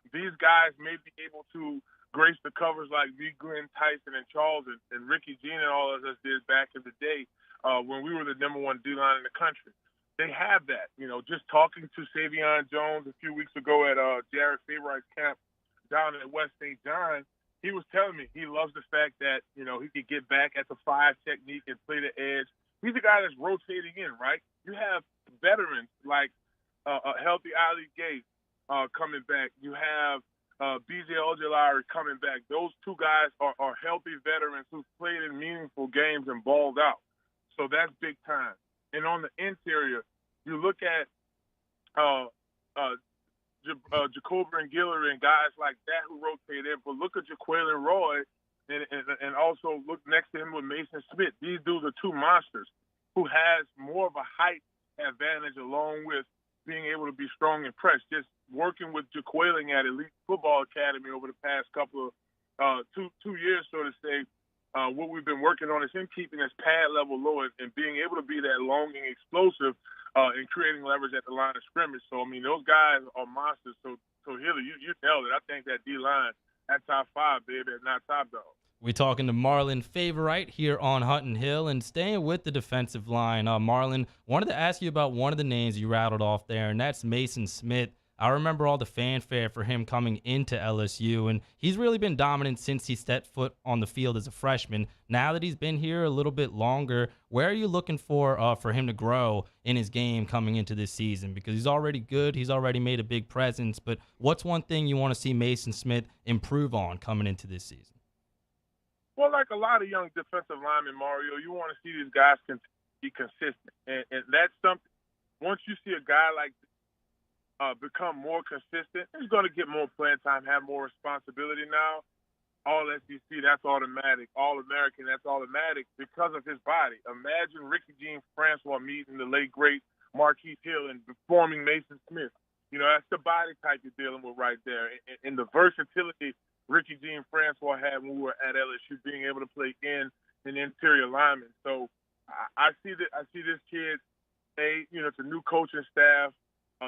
These guys may be able to grace the covers like V. Glenn, Tyson, and Charles, and Ricky Jean and all of us did back in the day. When we were the number 1 D-line in the country. They have that. You know, just talking to Savion Jones a few weeks ago at Jared Favorite's camp down at West St. John, he was telling me he loves the fact that, you know, he could get back at the 5 technique and play the edge. He's a guy that's rotating in, right? You have veterans like a healthy Ali Gates coming back. You have B.J. Ojolari coming back. Those 2 guys are healthy veterans who've played in meaningful games and balled out. So that's big time. And on the interior, you look at Jacoby and Guillory and guys like that who rotate in, but look at Jaquelin Roy and also look next to him with Mason Smith. These dudes are 2 monsters who has more of a height advantage along with being able to be strong and press. Just working with Jaquelin at Elite Football Academy over the past couple of 2 years, so to say, what we've been working on is him keeping his pad level low and being able to be that longing explosive and creating leverage at the line of scrimmage. So, I mean, those guys are monsters. So Hilly, you nailed it. I think that D-line at top 5, baby, not top dog. We're talking to Marlon Favorite here on Hutton Hill, and staying with the defensive line. Marlon, wanted to ask you about one of the names you rattled off there, and that's Mason Smith. I remember all the fanfare for him coming into LSU, and he's really been dominant since he stepped foot on the field as a freshman. Now that he's been here a little bit longer, where are you looking for him to grow in his game coming into this season? Because he's already good, he's already made a big presence, but what's one thing you want to see Mason Smith improve on coming into this season? Well, like a lot of young defensive linemen, Mario, you want to see these guys be consistent, and that's something. Once you see a guy like become more consistent, he's going to get more playing time, have more responsibility now. All SEC, that's automatic. All American, that's automatic because of his body. Imagine Ricky Jean Francois meeting the late, great Marquise Hill and forming Mason Smith. You know, that's the body type you're dealing with right there. And the versatility Ricky Jean Francois had when we were at LSU, being able to play in an interior lineman. So I see this kid, it's a new coaching staff.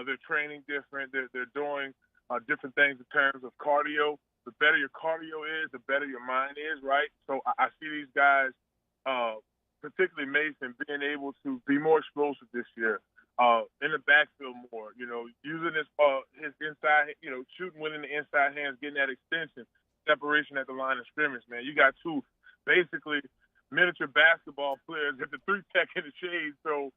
They're training different. They're doing different things in terms of cardio. The better your cardio is, the better your mind is, right? So I see these guys, particularly Mason, being able to be more explosive this year, in the backfield more, using his inside, shooting within the inside hands, getting that extension, separation at the line of scrimmage, man. You got 2 basically miniature basketball players at the 3-tech in the shade, so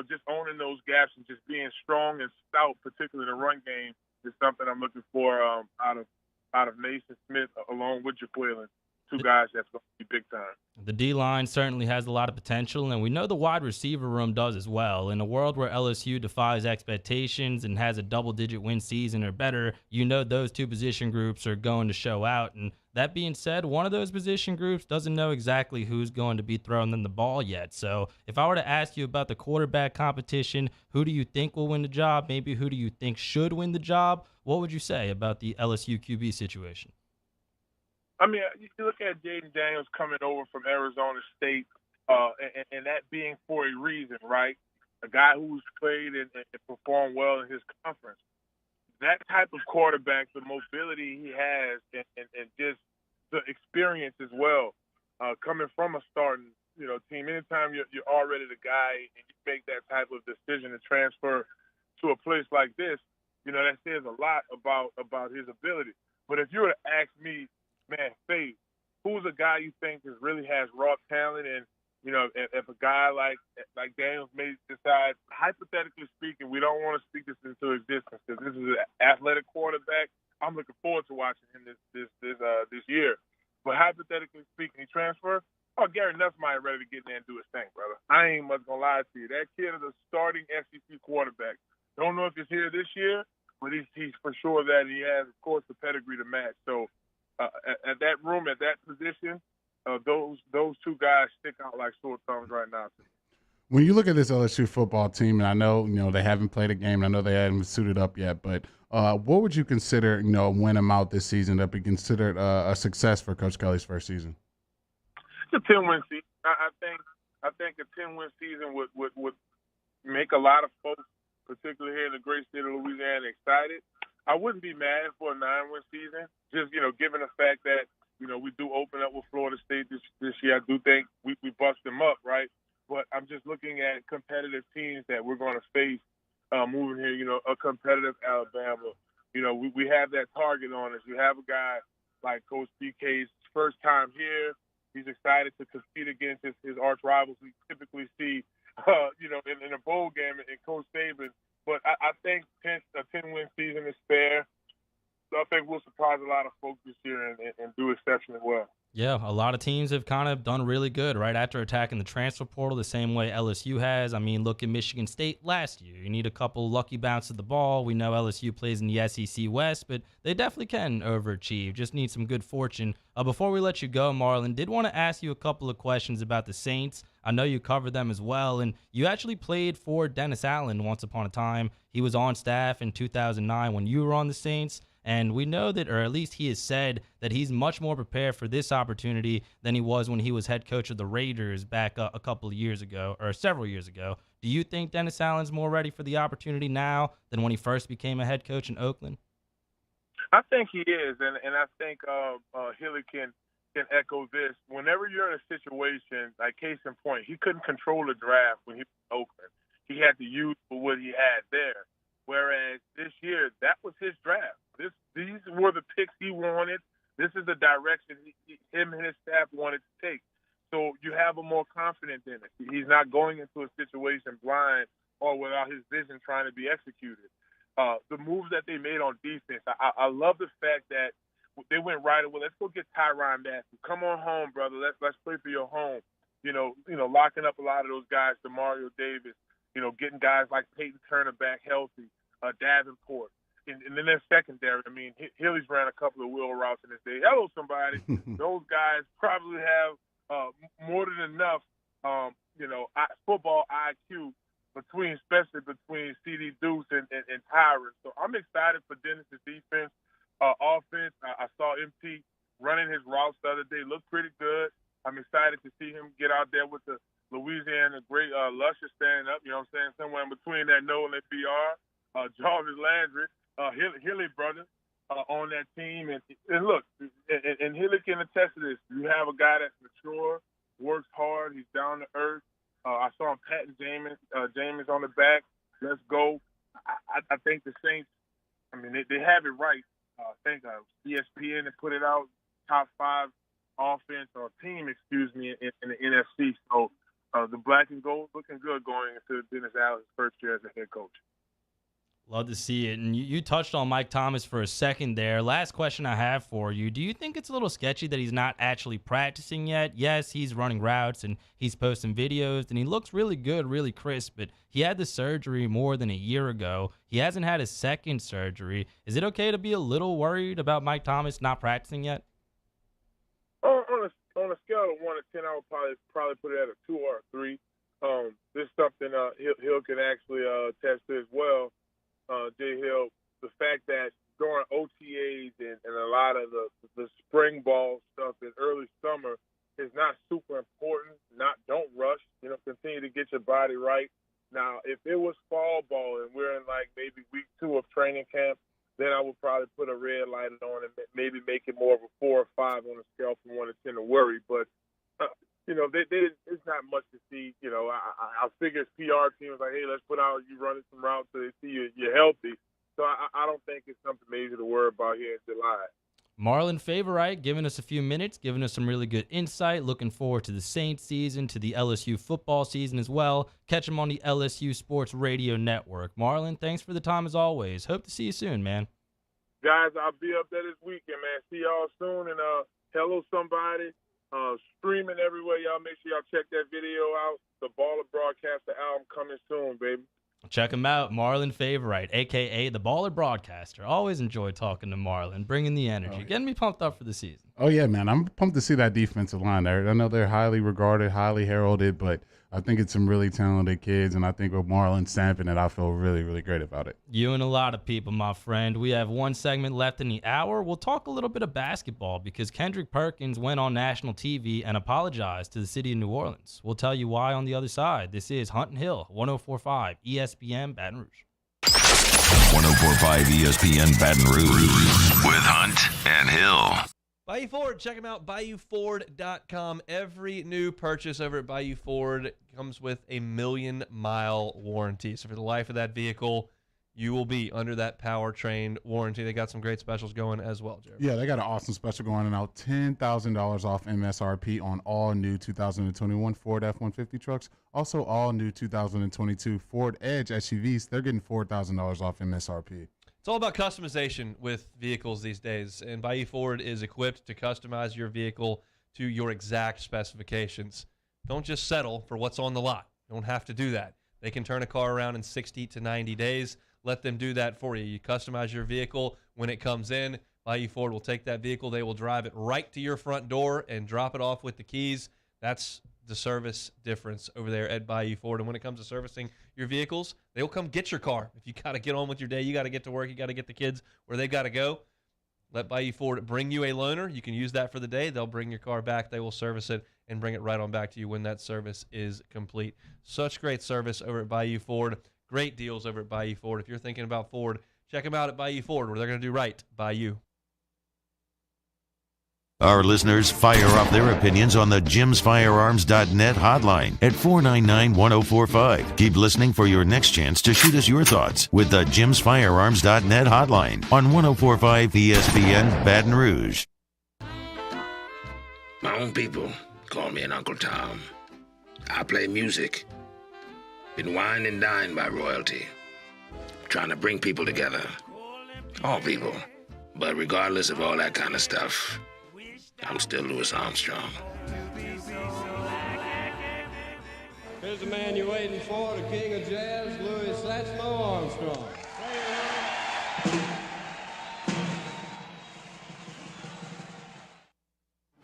just owning those gaps and just being strong and stout, particularly in the run game, is something I'm looking for out of Mason Smith along with Jaquelin. 2 guys that's going to be big time. The D-line certainly has a lot of potential, and we know the wide receiver room does as well. In a world where LSU defies expectations and has a double-digit win season or better, those 2 position groups are going to show out. And that being said, one of those position groups doesn't know exactly who's going to be throwing them the ball yet. So if I were to ask you about the quarterback competition, who do you think will win the job? Maybe who do you think should win the job? What would you say about the LSU QB situation? I mean, you look at Jaden Daniels coming over from Arizona State, and that being for a reason, right? A guy who's played and performed well in his conference. That type of quarterback, the mobility he has, and just the experience as well, coming from a starting team. Anytime you're already the guy and you make that type of decision to transfer to a place like this, that says a lot about his ability. But if you were to ask me, man, Faith, who's a guy you think really has raw talent and if a guy like Daniels may decide, hypothetically speaking, we don't want to speak this into existence because this is an athletic quarterback. I'm looking forward to watching him this year. But hypothetically speaking, he transfer. Oh, Gary Nussmeier ready to get in there and do his thing, brother. I ain't much gonna lie to you. That kid is a starting SEC quarterback. Don't know if he's here this year, but he's for sure that he has, of course, the pedigree to match. So at that room, at that position, those two guys stick out like sore thumbs right now. When you look at this LSU football team, and I know they haven't played a game, and I know they haven't suited up yet, but what would you consider win them out this season to be considered a success for Coach Kelly's first season? It's a 10-win season. I think a 10-win season would make a lot of folks, particularly here in the great state of Louisiana, excited. I wouldn't be mad for a 9-win season, just given the fact that we do open up with Florida State this year. I do think we bust them up, right? But I'm just looking at competitive teams that we're going to face moving here. A competitive Alabama. We have that target on us. You have a guy like Coach PK's first time here. He's excited to compete against his arch rivals we typically see, in a bowl game in Coach Saban. But I think a 10-win season is fair. So I think we'll surprise a lot of folks this year and do exceptionally well. Yeah, a lot of teams have kind of done really good right after attacking the transfer portal the same way LSU has. I mean, look at Michigan State last year. You need a couple lucky bounces of the ball. We know LSU plays in the SEC West, but they definitely can overachieve. Just need some good fortune. Before we let you go, Marlon, did want to ask you a couple of questions about the Saints. I know you covered them as well, and you actually played for Dennis Allen once upon a time. He was on staff in 2009 when you were on the Saints. And we know that, or at least he has said, that he's much more prepared for this opportunity than he was when he was head coach of the Raiders back a couple of years ago, or several years ago. Do you think Dennis Allen's more ready for the opportunity now than when he first became a head coach in Oakland? I think he is, and I think Hilly can echo this. Whenever you're in a situation, like case in point, he couldn't control the draft when he was in Oakland. He had to use for what he had there. Whereas this year, that was his draft. These were the picks he wanted. This is the direction him and his staff wanted to take. So you have him more confident in it. He's not going into a situation blind or without his vision trying to be executed. The moves that they made on defense, I love the fact that they went right away. Let's go get Tyrann Mathieu. Come on home, brother. Let's play for your home. Locking up a lot of those guys, DeMario Davis. Getting guys like Peyton Turner back healthy, Davenport. And then their secondary, I mean, Hilly's ran a couple of wheel routes in his day. Hello, somebody. Those guys probably have more than enough, football IQ especially between CD Deuce and Tyron. So I'm excited for Dennis's defense, offense. I saw MP running his routes the other day. Looked pretty good. I'm excited to see him get out there with the Louisiana great Lusher standing up, somewhere in between that Noel and BR. Jarvis Landry. Hilly brother on that team, and look, and Hilly can attest to this. You have a guy that's mature, works hard, he's down to earth. I saw him patting James on the back. Let's go. I think the Saints, I mean, they have it right. I think ESPN had put it out, top 5 offense or team, in the NFC. So the black and gold looking good going into Dennis Allen's first year as a head coach. Love to see it. And you touched on Mike Thomas for a second there. Last question I have for you. Do you think it's a little sketchy that he's not actually practicing yet? Yes, he's running routes and he's posting videos and he looks really good, really crisp, but he had the surgery more than a year ago. He hasn't had his second surgery. Is it okay to be a little worried about Mike Thomas not practicing yet? On a scale of 1 to 10, I would probably put it at a 2 or a 3. This is something Hill can actually attest to as well. Jay Hill, the fact that during OTAs and a lot of the spring ball stuff in early summer is not super important. Don't rush. Continue to get your body right. Now, if it was fall ball and we're in like maybe week 2 of training camp, then I would probably put a red light on and maybe make it more of a 4 or 5 on a scale from 1 to 10 to worry. But it's not much to see. I figure PR team was like, hey, let's put out you running some routes so they see you're healthy. So I don't think it's something major to worry about here in July. Marlon Favorite giving us a few minutes, giving us some really good insight. Looking forward to the Saints season, to the LSU football season as well. Catch him on the LSU Sports Radio Network. Marlon, thanks for the time as always. Hope to see you soon, man. Guys, I'll be up there this weekend, man. See y'all soon. And hello, somebody. Streaming everywhere. Y'all make sure y'all check that video out. The Baller Broadcaster album coming soon, baby. Check him out, Marlon Favorite, a.k.a. the Baller Broadcaster. Always enjoy talking to Marlon, bringing the energy, getting me pumped up for the season. Oh, yeah, man. I'm pumped to see that defensive line there. I know they're highly regarded, highly heralded, but I think it's some really talented kids, and I think with Marlon stamping it, I feel really, really great about it. You and a lot of people, my friend. We have one segment left in the hour. We'll talk a little bit of basketball because Kendrick Perkins went on national TV and apologized to the city of New Orleans. We'll tell you why on the other side. This is Hunt and Hill, 104.5 ESPN Baton Rouge. 104.5 ESPN Baton Rouge with Hunt and Hill. Bayou Ford, check them out, BayouFord.com. Every new purchase over at Bayou Ford comes with a 1,000,000-mile warranty. So for the life of that vehicle, you will be under that powertrain warranty. They got some great specials going as well, Jeremy. Yeah, they got an awesome special going on now. $10,000 off MSRP on all new 2021 Ford F-150 trucks. Also, all new 2022 Ford Edge SUVs. They're getting $4,000 off MSRP. It's all about customization with vehicles these days, and Bayou Ford is equipped to customize your vehicle to your exact specifications. Don't just settle for what's on the lot. You don't have to do that. They can turn a car around in 60 to 90 days. Let them do that for you. You customize your vehicle when it comes in. Bayou Ford will take that vehicle. They will drive it right to your front door and drop it off with the keys. That's the service difference over there at Bayou Ford. And when it comes to servicing your vehicles, they will come get your car. If you got to get on with your day, you got to get to work, you got to get the kids where they got to go, let Bayou Ford bring you a loaner. You can use that for the day. They'll bring your car back. They will service it and bring it right on back to you when that service is complete. Such great service over at Bayou Ford. Great deals over at Bayou Ford. If you're thinking about Ford, check them out at Bayou Ford, where they're going to do right by you. Our listeners fire up their opinions on the jimsfirearms.net hotline at 499-1045. Keep listening for your next chance to shoot us your thoughts with the jimsfirearms.net hotline on 104.5 ESPN Baton Rouge. My own people call me an Uncle Tom. I play music. Been wined and dined by royalty. Trying to bring people together. All people. But regardless of all that kind of stuff, I'm still Louis Armstrong. Here's the man you're waiting for, the king of jazz, Louis Armstrong.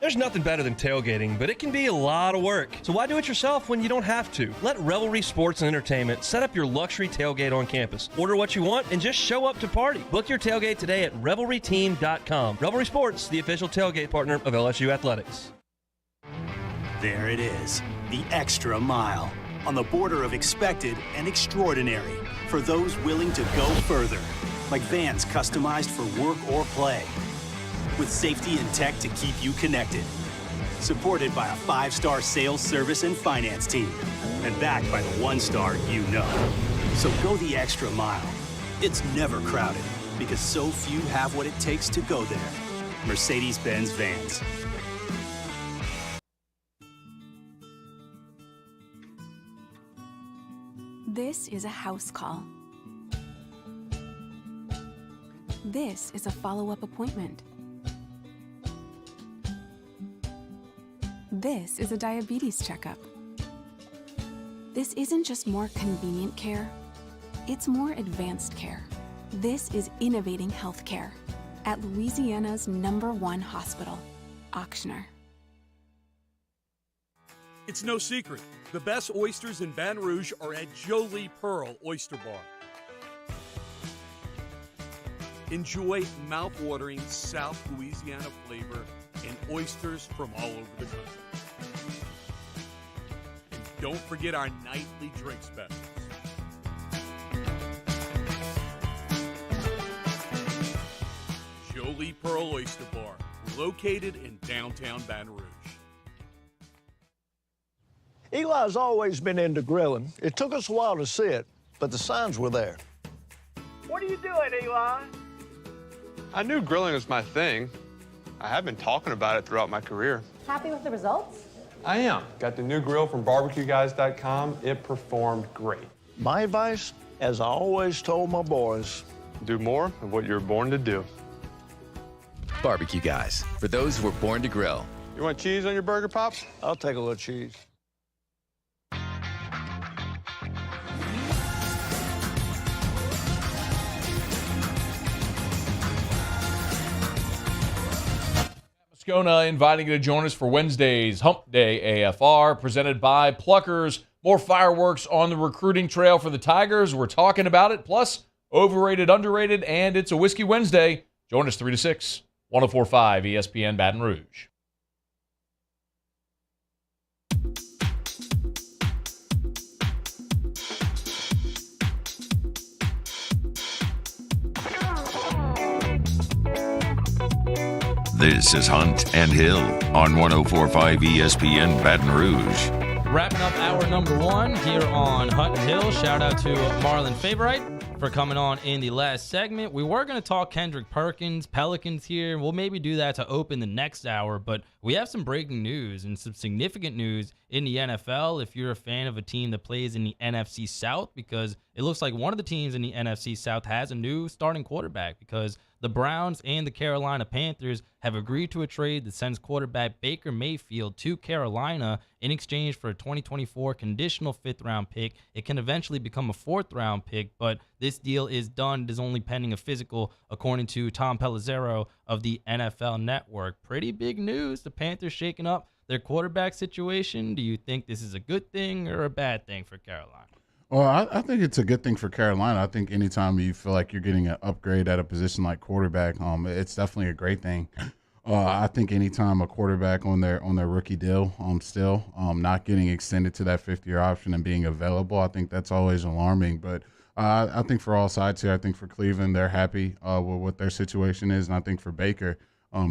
There's nothing better than tailgating, but it can be a lot of work. So why do it yourself when you don't have to? Let Revelry Sports and Entertainment set up your luxury tailgate on campus. Order what you want and just show up to party. Book your tailgate today at revelryteam.com. Revelry Sports, the official tailgate partner of LSU Athletics. There it is, the extra mile. On the border of expected and extraordinary. For those willing to go further. Like vans customized for work or play. With safety and tech to keep you connected. Supported by a 5-star sales, service, and finance team. And backed by the 1-star you know. So go the extra mile. It's never crowded because so few have what it takes to go there. Mercedes-Benz Vans. This is a house call. This is a follow-up appointment. This is a diabetes checkup. This isn't just more convenient care, it's more advanced care. This is innovating healthcare at Louisiana's #1 hospital, Auctioner. It's no secret, the best oysters in Baton Rouge are at Jolie Pearl Oyster Bar. Enjoy mouth-watering South Louisiana flavor and oysters from all over the country. And don't forget our nightly drink specials. Jolie Pearl Oyster Bar, located in downtown Baton Rouge. Eli's always been into grilling. It took us a while to see it, but the signs were there. What are you doing, Eli? I knew grilling was my thing. I have been talking about it throughout my career. Happy with the results? I am. Got the new grill from barbecueguys.com. It performed great. My advice, as I always told my boys, do more of what you're born to do. Barbecue Guys, for those who were born to grill. You want cheese on your burger, Pops? I'll take a little cheese. Moscona inviting you to join us for Wednesday's Hump Day AFR, presented by Pluckers. More fireworks on the recruiting trail for the Tigers. We're talking about it, plus overrated, underrated, and it's a Whiskey Wednesday. Join us 3 to 6, 104.5 ESPN Baton Rouge. This is Hunt and Hill on 104.5 ESPN Baton Rouge. Wrapping up hour number 1 here on Hunt and Hill. Shout out to Marlon Favorite for coming on in the last segment. We were going to talk Kendrick Perkins, Pelicans here. We'll maybe do that to open the next hour, but we have some breaking news and some significant news in the NFL if you're a fan of a team that plays in the NFC South, because it looks like one of the teams in the NFC South has a new starting quarterback, because the Browns and the Carolina Panthers have agreed to a trade that sends quarterback Baker Mayfield to Carolina in exchange for a 2024 conditional 5th-round pick. It can eventually become a 4th-round pick, but this deal is done. It is only pending a physical, according to Tom Pelissero of the NFL Network. Pretty big news. The Panthers shaking up their quarterback situation. Do you think this is a good thing or a bad thing for Carolina? Well, I think it's a good thing for Carolina. I think anytime you feel like you're getting an upgrade at a position like quarterback, it's definitely a great thing. I think anytime a quarterback on their rookie deal, still not getting extended to that 5th-year option and being available, I think that's always alarming. But I think for all sides here, I think for Cleveland, they're happy with what their situation is, and I think for Baker,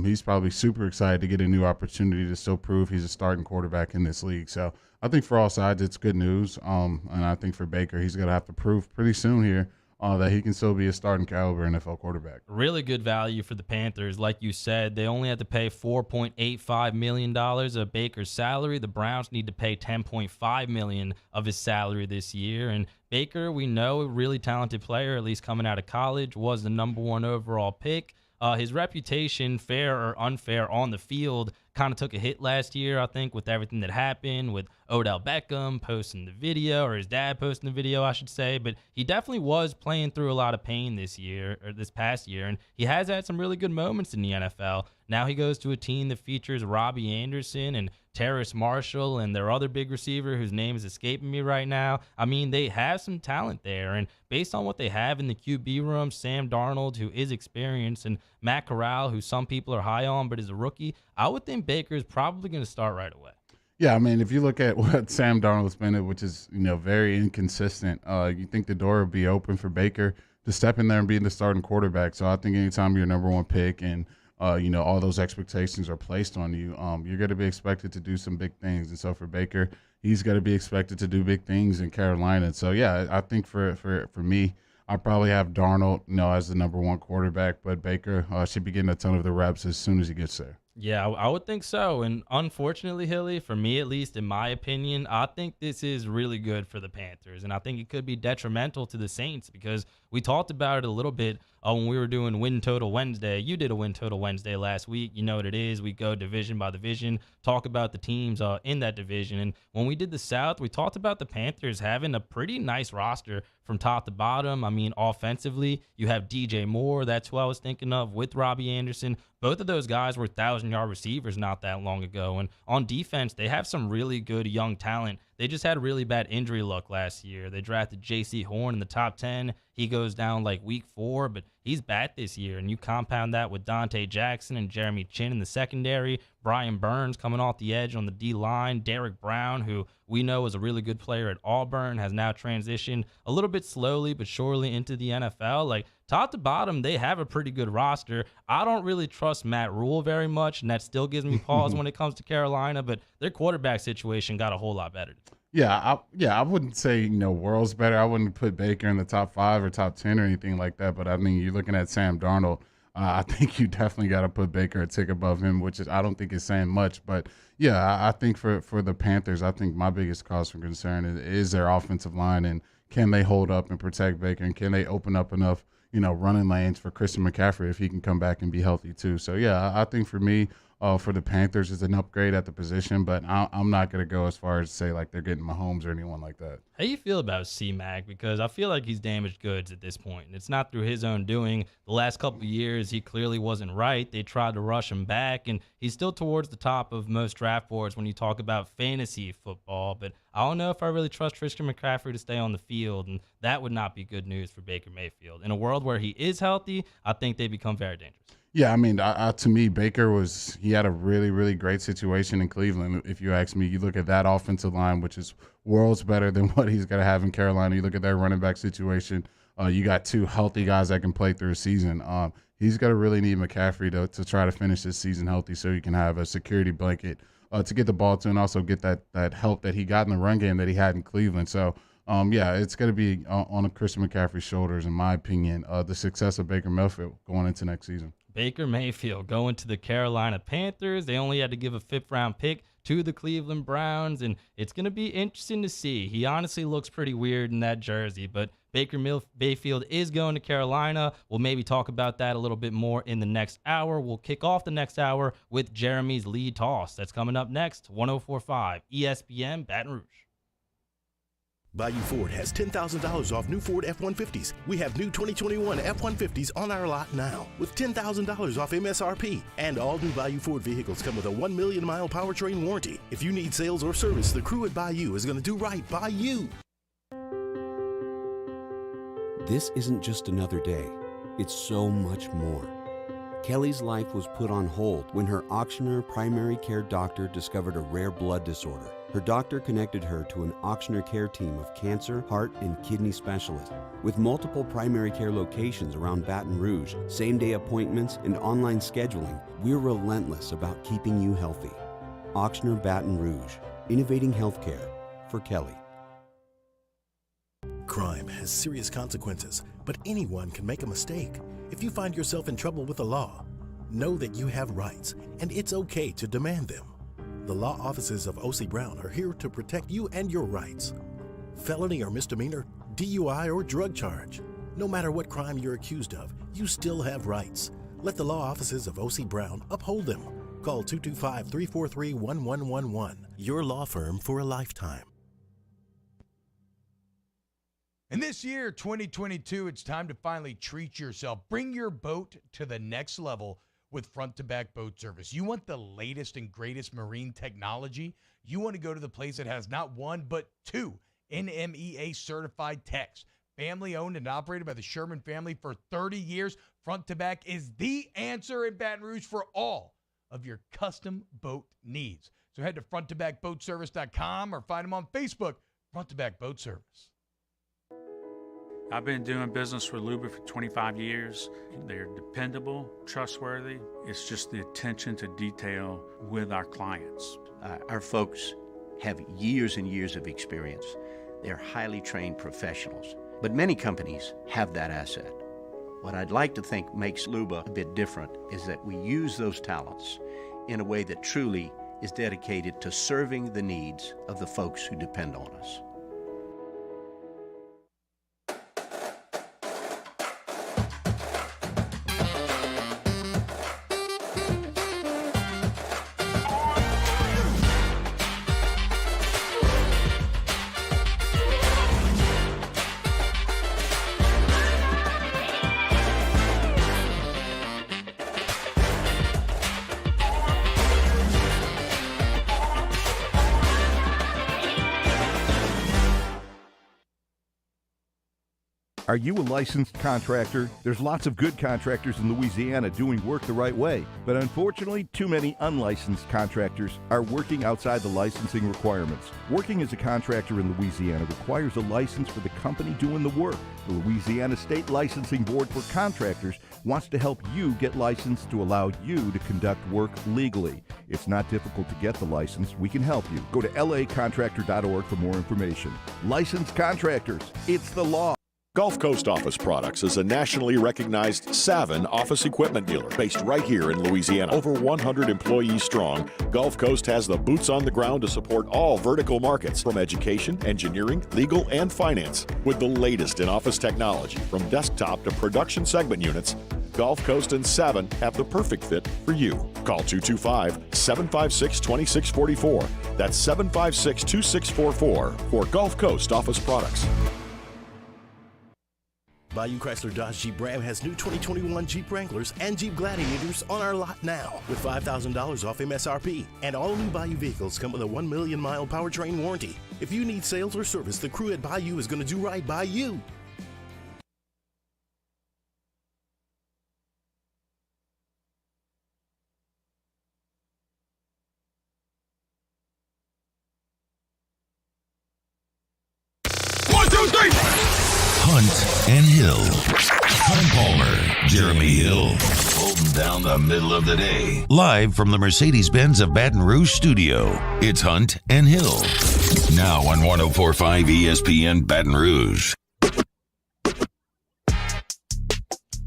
he's probably super excited to get a new opportunity to still prove he's a starting quarterback in this league. So I think for all sides, it's good news. And I think for Baker, he's going to have to prove pretty soon here that he can still be a starting caliber NFL quarterback. Really good value for the Panthers. Like you said, they only had to pay $4.85 million of Baker's salary. The Browns need to pay $10.5 million of his salary this year. And Baker, we know, a really talented player, at least coming out of college, was the number 1 overall pick. His reputation, fair or unfair, on the field kind of took a hit last year, I think, with everything that happened with Odell Beckham posting the video, or his dad posting the video, I should say. But he definitely was playing through a lot of pain this past year, and he has had some really good moments in the NFL. Now he goes to a team that features Robbie Anderson and Terrace Marshall and their other big receiver whose name is escaping me right now. I mean, they have some talent there, and based on what they have in the QB room, Sam Darnold, who is experienced, and Matt Corral, who some people are high on but is a rookie, I would think Baker is probably going to start right away. Yeah, I mean, if you look at what Sam Darnold's been at, which is, very inconsistent, you think the door would be open for Baker to step in there and be the starting quarterback. So I think anytime you're number 1 pick and all those expectations are placed on you, you're going to be expected to do some big things. And so for Baker, he's going to be expected to do big things in Carolina. And so, yeah, I think for me, I probably have Darnold, as the number 1 quarterback, but Baker should be getting a ton of the reps as soon as he gets there. Yeah, I would think so. And unfortunately, Hilly, for me at least, in my opinion, I think this is really good for the Panthers. And I think it could be detrimental to the Saints, because we talked about it a little bit when we were doing Win Total Wednesday. You did a Win Total Wednesday last week. You know what it is. We go division by division, talk about the teams in that division. And when we did the South, we talked about the Panthers having a pretty nice roster from top to bottom. I mean, offensively, you have DJ Moore. That's who I was thinking of, with Robbie Anderson. Both of those guys were 1,000-yard receivers not that long ago. And on defense, they have some really good young talent. They just had really bad injury luck last year. They drafted J.C. Horn in the top 10. He goes down like week 4, but he's back this year. And you compound that with Dante Jackson and Jeremy Chin in the secondary, Brian Burns coming off the edge on the D-line, Derek Brown, who we know is a really good player at Auburn, has now transitioned a little bit slowly but surely into the NFL. Like, top to bottom, they have a pretty good roster. I don't really trust Matt Rule very much, and that still gives me pause when it comes to Carolina, but their quarterback situation got a whole lot better. Yeah, I wouldn't say, world's better. I wouldn't put Baker in the top 5 or top 10 or anything like that, but I mean, you're looking at Sam Darnold. I think you definitely got to put Baker a tick above him, which is I don't think is saying much. But, yeah, I think for the Panthers, I think my biggest cause for concern is their offensive line, and can they hold up and protect Baker, and can they open up enough, running lanes for Christian McCaffrey if he can come back and be healthy too. So, yeah, I think for me, for the Panthers, it's an upgrade at the position, but I'm not going to go as far as to say like they're getting Mahomes or anyone like that. How do you feel about C-Mac? Because I feel like he's damaged goods at this point, and it's not through his own doing. The last couple of years, he clearly wasn't right. They tried to rush him back, and he's still towards the top of most draft boards when you talk about fantasy football. But I don't know if I really trust Christian McCaffrey to stay on the field, and that would not be good news for Baker Mayfield. In a world where he is healthy, I think they become very dangerous. Yeah, I mean, to me, Baker he had a really, really great situation in Cleveland. If you ask me, you look at that offensive line, which is worlds better than what he's going to have in Carolina. You look at their running back situation. You got two healthy guys that can play through a season. He's going to really need McCaffrey to try to finish this season healthy so he can have a security blanket to get the ball to and also get that help that he got in the run game that he had in Cleveland. So, yeah, it's going to be on Christian McCaffrey's shoulders, in my opinion, the success of Baker Mayfield going into next season. Baker Mayfield going to the Carolina Panthers. They only had to give a 5th-round pick to the Cleveland Browns, and it's going to be interesting to see. He honestly looks pretty weird in that jersey, but Baker Mayfield is going to Carolina. We'll maybe talk about that a little bit more in the next hour. We'll kick off the next hour with Jeremy's lead toss. That's coming up next, 104.5 ESPN Baton Rouge. Bayou Ford has $10,000 off new Ford F-150s. We have new 2021 F-150s on our lot now with $10,000 off MSRP. And all new Bayou Ford vehicles come with a 1 million mile powertrain warranty. If you need sales or service, the crew at Bayou is going to do right by you. This isn't just another day. It's so much more. Kelly's life was put on hold when her auctioneer primary care doctor discovered a rare blood disorder. Her doctor connected her to an auctioneer care team of cancer, heart, and kidney specialists. With multiple primary care locations around Baton Rouge, same-day appointments, and online scheduling, we're relentless about keeping you healthy. Auctioneer Baton Rouge, innovating healthcare for Kelly. Crime has serious consequences, but anyone can make a mistake. If you find yourself in trouble with the law, know that you have rights, and it's okay to demand them. The law offices of O.C. Brown are here to protect you and your rights. Felony or misdemeanor, DUI or drug charge. No matter what crime you're accused of, you still have rights. Let the law offices of O.C. Brown uphold them. Call 225-343-1111. Your law firm for a lifetime. And this year, 2022, it's time to finally treat yourself. Bring your boat to the next level with front-to-back boat service. You want the latest and greatest marine technology? You want to go to the place that has not one, but two NMEA certified techs. Family owned and operated by the Sherman family for 30 years. Front-to-back is the answer in Baton Rouge for all of your custom boat needs. So head to fronttobackboatservice.com or find them on Facebook, Front-to-Back Boat Service. I've been doing business with Luba for 25 years. They're dependable, trustworthy. It's just the attention to detail with our clients. Our folks have years and years of experience. They're highly trained professionals. But many companies have that asset. What I'd like to think makes Luba a bit different is that we use those talents in a way that truly is dedicated to serving the needs of the folks who depend on us. Are you a licensed contractor? There's lots of good contractors in Louisiana doing work the right way, but unfortunately, too many unlicensed contractors are working outside the licensing requirements. Working as a contractor in Louisiana requires a license for the company doing the work. The Louisiana State Licensing Board for Contractors wants to help you get licensed to allow you to conduct work legally. It's not difficult to get the license. We can help you. Go to lacontractor.org for more information. Licensed contractors, it's the law. Gulf Coast Office Products is a nationally recognized Savin office equipment dealer based right here in Louisiana. Over 100 employees strong, Gulf Coast has the boots on the ground to support all vertical markets from education, engineering, legal, and finance. With the latest in office technology from desktop to production segment units, Gulf Coast and Savin have the perfect fit for you. Call 225-756-2644. That's 756-2644 for Gulf Coast Office Products. Bayou Chrysler Dodge Jeep Ram has new 2021 Jeep Wranglers and Jeep Gladiators on our lot now with $5,000 off MSRP. And all new Bayou vehicles come with a 1 million mile powertrain warranty. If you need sales or service, the crew at Bayou is going to do right by you. Hunt and Hill. Hunt Palmer, Jeremy Hill, holding down the middle of the day. Live from the Mercedes-Benz of Baton Rouge studio, it's Hunt and Hill. Now on 104.5 ESPN Baton Rouge.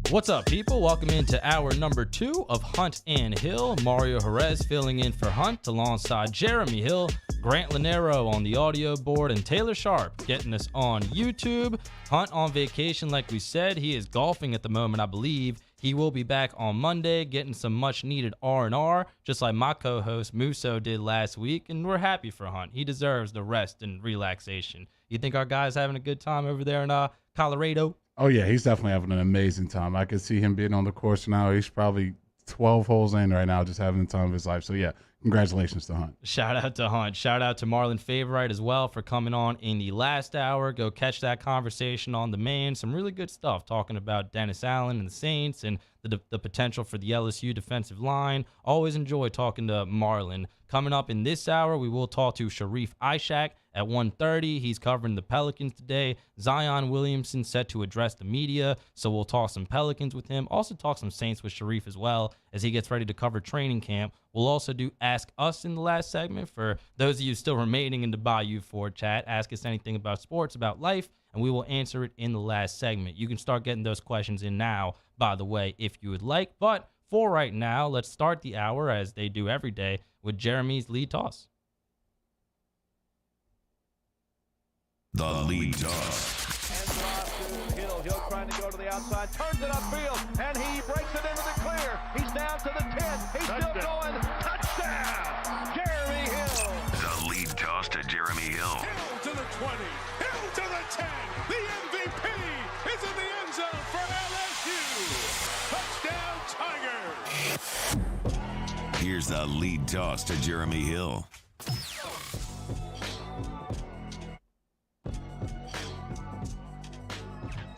What's up, people? Welcome into hour number 2 of Hunt and Hill. Mario Jerez filling in for Hunt alongside Jeremy Hill, Grant Lanero on the audio board, and Taylor Sharp getting us on YouTube. Hunt on vacation, like we said. He is golfing at the moment, I believe. He will be back on Monday getting some much-needed R&R, just like my co-host Musso did last week, and we're happy for Hunt. He deserves the rest and relaxation. You think our guy's having a good time over there in Colorado? Oh, yeah, he's definitely having an amazing time. I could see him being on the course now. He's probably 12 holes in right now, just having the time of his life. So, yeah, congratulations to Hunt. Shout out to Hunt. Shout out to Marlon Favorite as well for coming on in the last hour. Go catch that conversation on the main. Some really good stuff talking about Dennis Allen and the Saints and the potential for the LSU defensive line. Always enjoy talking to Marlon. Coming up in this hour, we will talk to Sharif Ishaq at 1:30. He's covering the Pelicans today. Zion Williamson set to address the media, so we'll talk some Pelicans with him. Also talk some Saints with Sharif as well as he gets ready to cover training camp. We'll also do Ask Us in the last segment. For those of you still remaining in the Bayou Ford chat, ask us anything about sports, about life, and we will answer it in the last segment. You can start getting those questions in now, by the way, if you would like. But for right now, let's start the hour, as they do every day, with Jeremy's lead toss. The lead toss. Hill trying to go to the outside, turns it upfield, and he breaks it into the clear. He's down to the 10. He's still going. Touchdown, Jeremy Hill. The lead toss to Jeremy Hill. Hill to the 20. Hill to the 10. The MVP is in the end zone for LSU. Touchdown, Tigers. Here's the lead toss to Jeremy Hill.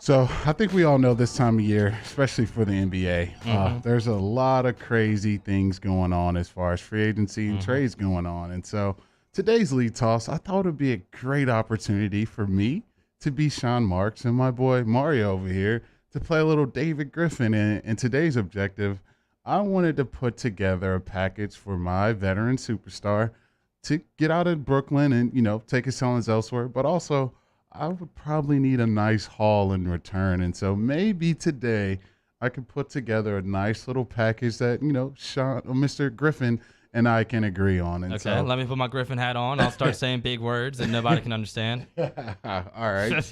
So I think we all know this time of year, especially for the NBA, there's a lot of crazy things going on as far as free agency and trades going on. And so today's lead toss, I thought it'd be a great opportunity for me to be Sean Marks and my boy Mario over here to play a little David Griffin. And today's objective, I wanted to put together a package for my veteran superstar to get out of Brooklyn and, take his talents elsewhere, but also I would probably need a nice haul in return. And so maybe today I could put together a nice little package that, Sean or Mr. Griffin and I can agree on. And okay, let me put my Griffin hat on. I'll start saying big words that nobody can understand. All right.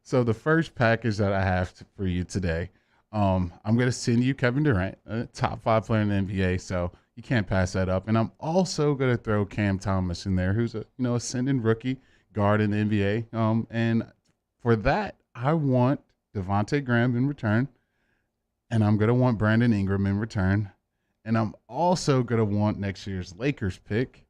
So the first package that I have for you today, I'm going to send you Kevin Durant, a top 5 player in the NBA. So you can't pass that up. And I'm also going to throw Cam Thomas in there, who's a, ascending rookie guard in the NBA. And for that, I want Devontae Graham in return, and I'm going to want Brandon Ingram in return, and I'm also going to want next year's Lakers pick,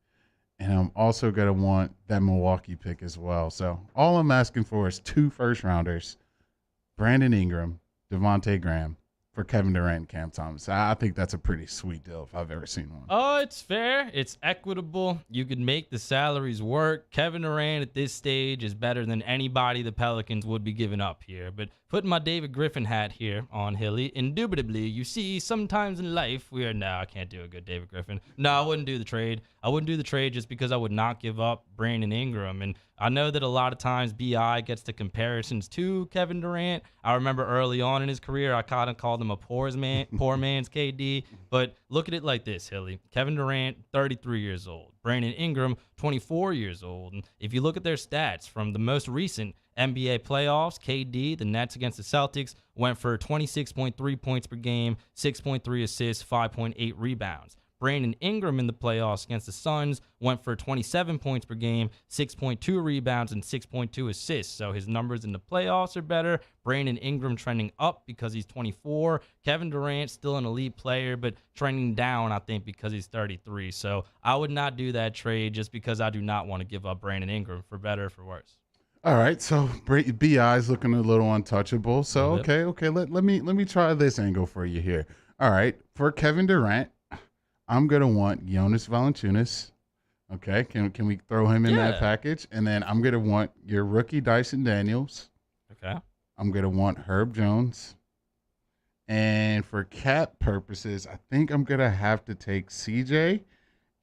and I'm also going to want that Milwaukee pick as well. So all I'm asking for is 2 first-rounders, Brandon Ingram, Devontae Graham, for Kevin Durant and Cam Thomas. I think that's a pretty sweet deal if I've ever seen one. Oh, it's fair. It's equitable. You could make the salaries work. Kevin Durant at this stage is better than anybody the Pelicans would be giving up here. But putting my David Griffin hat here on Hilly, indubitably, you see, sometimes in life I can't do a good David Griffin. No, I wouldn't do the trade. I wouldn't do the trade just because I would not give up Brandon Ingram. And I know that a lot of times BI gets the comparisons to Kevin Durant. I remember early on in his career, I kind of called him a poor man's KD. But look at it like this, Hilly. Kevin Durant, 33 years old. Brandon Ingram, 24 years old. And if you look at their stats from the most recent NBA playoffs, KD, the Nets against the Celtics, went for 26.3 points per game, 6.3 assists, 5.8 rebounds. Brandon Ingram in the playoffs against the Suns went for 27 points per game, 6.2 rebounds, and 6.2 assists. So his numbers in the playoffs are better. Brandon Ingram trending up because he's 24. Kevin Durant still an elite player, but trending down, I think, because he's 33. So I would not do that trade just because I do not want to give up Brandon Ingram, for better or for worse. All right, so BI's looking a little untouchable. So okay, let me try this angle for you here. All right, for Kevin Durant, I'm gonna want Jonas Valanciunas. Okay, can we throw him in that package? And then I'm gonna want your rookie Dyson Daniels. Okay. I'm gonna want Herb Jones. And for cap purposes, I think I'm gonna have to take CJ,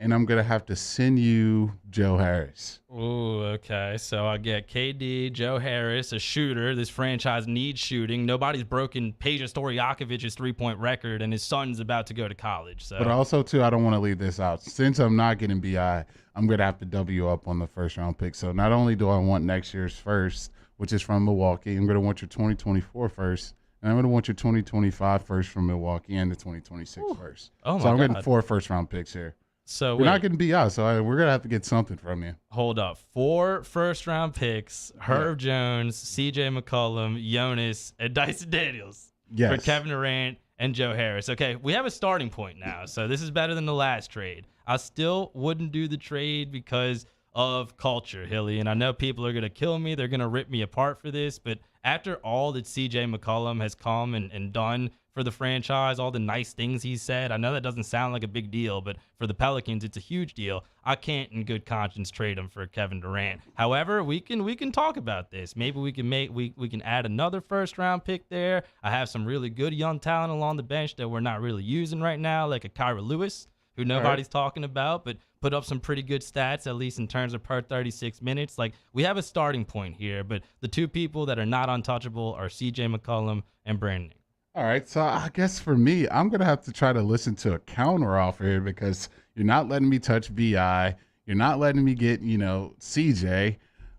and I'm gonna have to send you Joe Harris. Ooh, okay. So I get KD, Joe Harris, a shooter. This franchise needs shooting. Nobody's broken Peja Stojakovic's three-point record, and his son's about to go to college. So, but also, too, I don't want to leave this out. Since I'm not getting BI, I'm going to have to W up on the first-round pick. So not only do I want next year's first, which is from Milwaukee, I'm going to want your 2024 first, and I'm going to want your 2025 first from Milwaukee and the 2026 first. Oh, my So I'm God. getting 4 first-round picks here. So We're wait, not getting BI, so we're going to have to get something from you. hold up. 4 first-round picks, Herb Jones, CJ McCollum, Jonas, and Dyson Daniels Yes. for Kevin Durant and Joe Harris. Okay, we have a starting point now, so this is better than the last trade. I still wouldn't do the trade because of culture, Hilly, and I know people are going to kill me. They're going to rip me apart for this, but after all that CJ McCollum has come and done for the franchise, all the nice things he said, I know that doesn't sound like a big deal, but for the Pelicans, it's a huge deal. I can't in good conscience trade him for Kevin Durant. However, we can talk about this. Maybe we can add another first round pick there. I have some really good young talent along the bench that we're not really using right now, like a Kyra Lewis, who nobody's talking about, but put up some pretty good stats, at least in terms of per 36 minutes. Like, we have a starting point here, but the two people that are not untouchable are CJ McCollum and Brandon. All right, so I guess for me, I'm going to have to try to listen to a counter offer here because you're not letting me touch BI. You're not letting me get, CJ.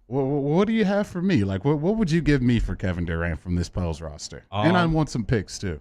What do you have for me? Like, what would you give me for Kevin Durant from this Pels roster? And I want some picks, too.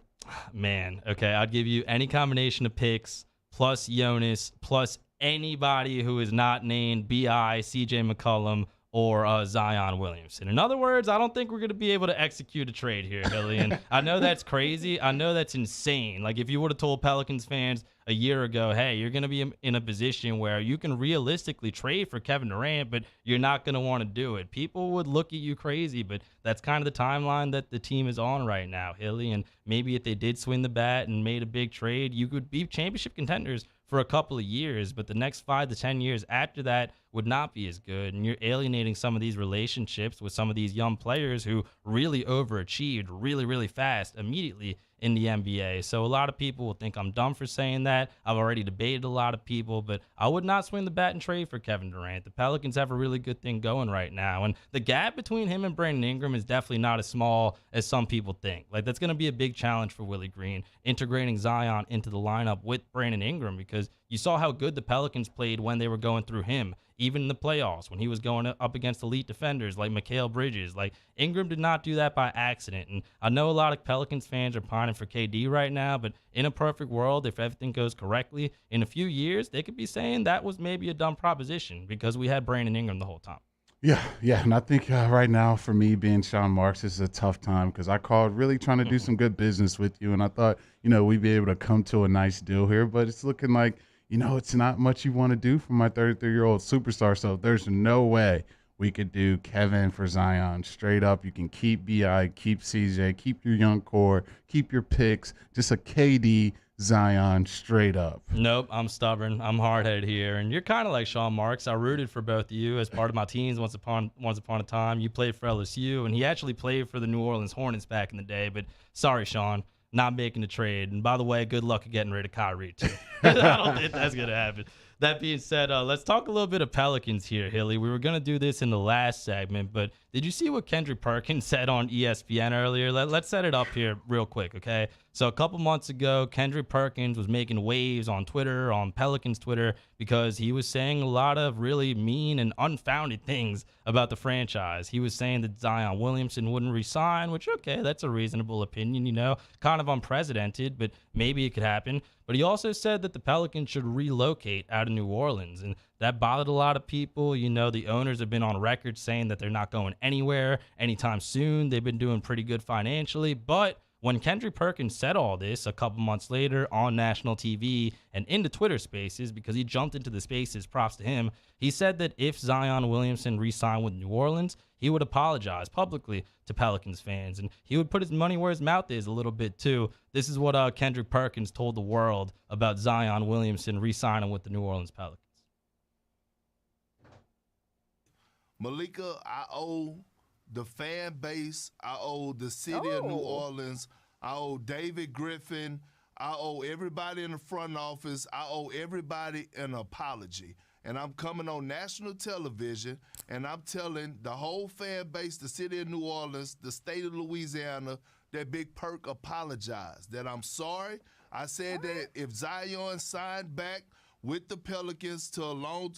Man, okay, I'd give you any combination of picks plus Jonas plus anybody who is not named BI, CJ McCollum, or Zion Williamson. In other words, I don't think we're going to be able to execute a trade here, Hilly. And I know that's crazy. I know that's insane. Like, if you would have told Pelicans fans a year ago, hey, you're going to be in a position where you can realistically trade for Kevin Durant, but you're not going to want to do it, people would look at you crazy. But that's kind of the timeline that the team is on right now, Hilly. And maybe if they did swing the bat and made a big trade, you could be championship contenders for a couple of years, but the next 5 to 10 years after that would not be as good. And you're alienating some of these relationships with some of these young players who really overachieved really, really fast immediately in the NBA. So a lot of people will think I'm dumb for saying that. I've already debated a lot of people, but I would not swing the bat and trade for Kevin Durant. The Pelicans have a really good thing going right now, and the gap between him and Brandon Ingram is definitely not as small as some people think. Like, that's going to be a big challenge for Willie Green, integrating Zion into the lineup with Brandon Ingram, because you saw how good the Pelicans played when they were going through him, even in the playoffs, when he was going up against elite defenders like Mikal Bridges. Like, Ingram did not do that by accident. And I know a lot of Pelicans fans are pining for KD right now, but in a perfect world, if everything goes correctly, in a few years, they could be saying that was maybe a dumb proposition because we had Brandon Ingram the whole time. Yeah. And I think right now for me being Sean Marks, this is a tough time because I called really trying to do some good business with you. And I thought, we'd be able to come to a nice deal here, but it's looking like, it's not much you want to do for my 33-year-old superstar. So there's no way We could do Kevin for Zion straight up. You can keep BI, keep CJ, keep your young core, keep your picks. Just a KD Zion straight up. Nope, I'm stubborn. I'm hard-headed here, and you're kind of like Sean Marks. I rooted for both of you as part of my teams once upon a time. You played for LSU, and he actually played for the New Orleans Hornets back in the day. But sorry, Sean, not making the trade. And by the way, good luck at getting rid of Kyrie too. I don't think that's gonna happen. That being said, let's talk a little bit of Pelicans here, Hilly. We were going to do this in the last segment, but did you see what Kendrick Perkins said on ESPN earlier? Let's set it up here real quick, okay? So a couple months ago, Kendrick Perkins was making waves on Twitter, on Pelicans Twitter, because he was saying a lot of really mean and unfounded things about the franchise. He was saying that Zion Williamson wouldn't resign, which, okay, that's a reasonable opinion, you know, kind of unprecedented, but maybe it could happen. But he also said that the Pelicans should relocate out of New Orleans, and that bothered a lot of people. You know, the owners have been on record saying that they're not going anywhere anytime soon. They've been doing pretty good financially. But when Kendrick Perkins said all this a couple months later on national TV and into Twitter Spaces, because he jumped into the Spaces, props to him, he said that if Zion Williamson re-signed with New Orleans, he would apologize publicly to Pelicans fans, and he would put his money where his mouth is a little bit too. This is what Kendrick Perkins told the world about Zion Williamson re-signing with the New Orleans Pelicans. Malika, I owe the fan base, I owe the city of New Orleans, I owe David Griffin, I owe everybody in the front office, I owe everybody an apology. And I'm coming on national television, and I'm telling the whole fan base, the city of New Orleans, the state of Louisiana, that Big Perk apologized, that I'm sorry. I said that if Zion signed back with the Pelicans to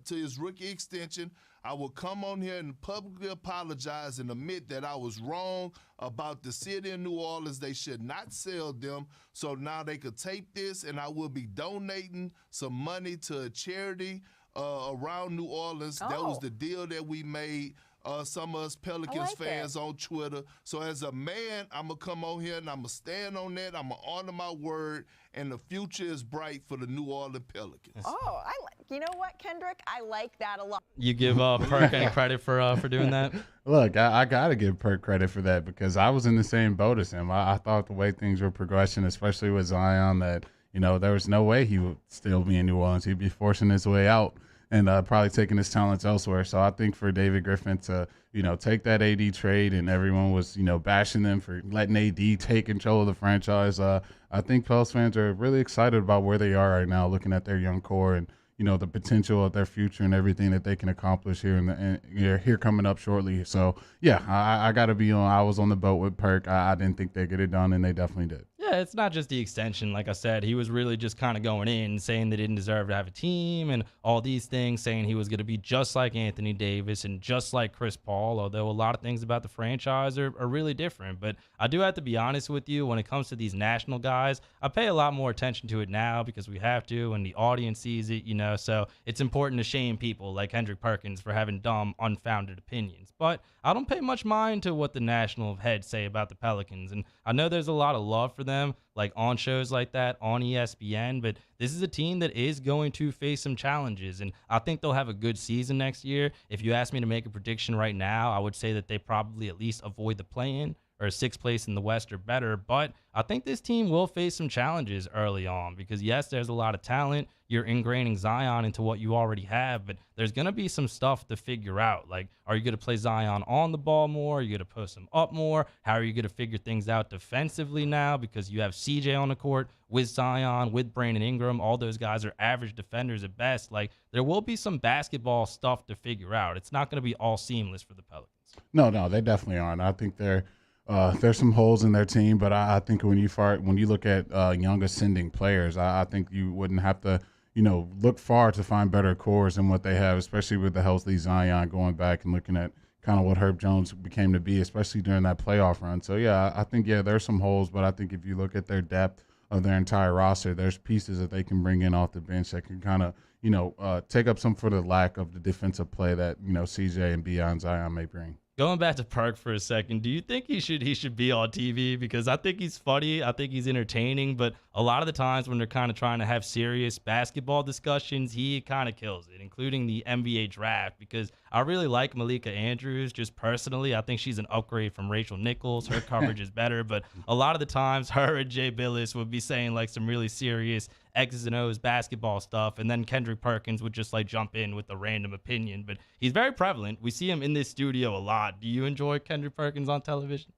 his rookie extension, I will come on here and publicly apologize and admit that I was wrong about the city of New Orleans. They should not sell them. So now they could take this, and I will be donating some money to a charity around New Orleans. That was the deal that we made. Some of us Pelicans fans on Twitter. So as a man, I'm going to come on here and I'm going to stand on that. I'm going to honor my word, and the future is bright for the New Orleans Pelicans. Oh, you know what, Kendrick? I like that a lot. You give Perk any credit for doing that? Look, I got to give Perk credit for that, because I was in the same boat as him. I thought the way things were progressing, especially with Zion, that, you know, there was no way he would still be in New Orleans. He'd be forcing his way out and probably taking his talents elsewhere. So I think for David Griffin to, you know, take that AD trade, and everyone was, you know, bashing them for letting AD take control of the franchise. I think Pels fans are really excited about where they are right now, looking at their young core and, you know, the potential of their future and everything that they can accomplish here coming up shortly. So yeah, I got to be on. I was on the boat with Perk. I didn't think they'd get it done, and they definitely did. Yeah, it's not just the extension. Like I said, he was really just kind of going in, saying they didn't deserve to have a team and all these things, saying he was going to be just like Anthony Davis and just like Chris Paul, although a lot of things about the franchise are really different. But I do have to be honest with you, when it comes to these national guys, I pay a lot more attention to it now because we have to, and the audience sees it, you know, so it's important to shame people like Kendrick Perkins for having dumb, unfounded opinions. But I don't pay much mind to what the national heads say about the Pelicans, and I know there's a lot of love for them, like on shows like that on ESPN, but this is a team that is going to face some challenges, and I think they'll have a good season next year. If you ask me to make a prediction right now, I would say that they probably at least avoid the play-in or sixth place in the West or better, but I think this team will face some challenges early on because, yes, there's a lot of talent. You're ingraining Zion into what you already have, but there's going to be some stuff to figure out. Like, are you going to play Zion on the ball more? Are you going to post him up more? How are you going to figure things out defensively now because you have CJ on the court with Zion, with Brandon Ingram? All those guys are average defenders at best. Like, there will be some basketball stuff to figure out. It's not going to be all seamless for the Pelicans. No, they definitely aren't. I think there's some holes in their team, but I think when you look at young ascending players, I think you wouldn't have to, you know, look far to find better cores than what they have, especially with the healthy Zion going back and looking at kind of what Herb Jones became to be, especially during that playoff run. So yeah, I think there's some holes, but I think if you look at their depth of their entire roster, there's pieces that they can bring in off the bench that can kind of, you know, take up some for the lack of the defensive play that, you know, CJ and Beyond Zion may bring. Going back to Perk for a second, do you think he should be on TV? Because I think he's funny, I think he's entertaining, but a lot of the times when they're kind of trying to have serious basketball discussions, he kind of kills it, including the NBA draft. Because I really like Malika Andrews, just personally. I think she's an upgrade from Rachel Nichols. Her coverage is better, but a lot of the times her and Jay Billis would be saying like some really serious X's and O's basketball stuff, and then Kendrick Perkins would just like jump in with a random opinion. But he's very prevalent. We see him in this studio a lot. Do you enjoy Kendrick Perkins on television?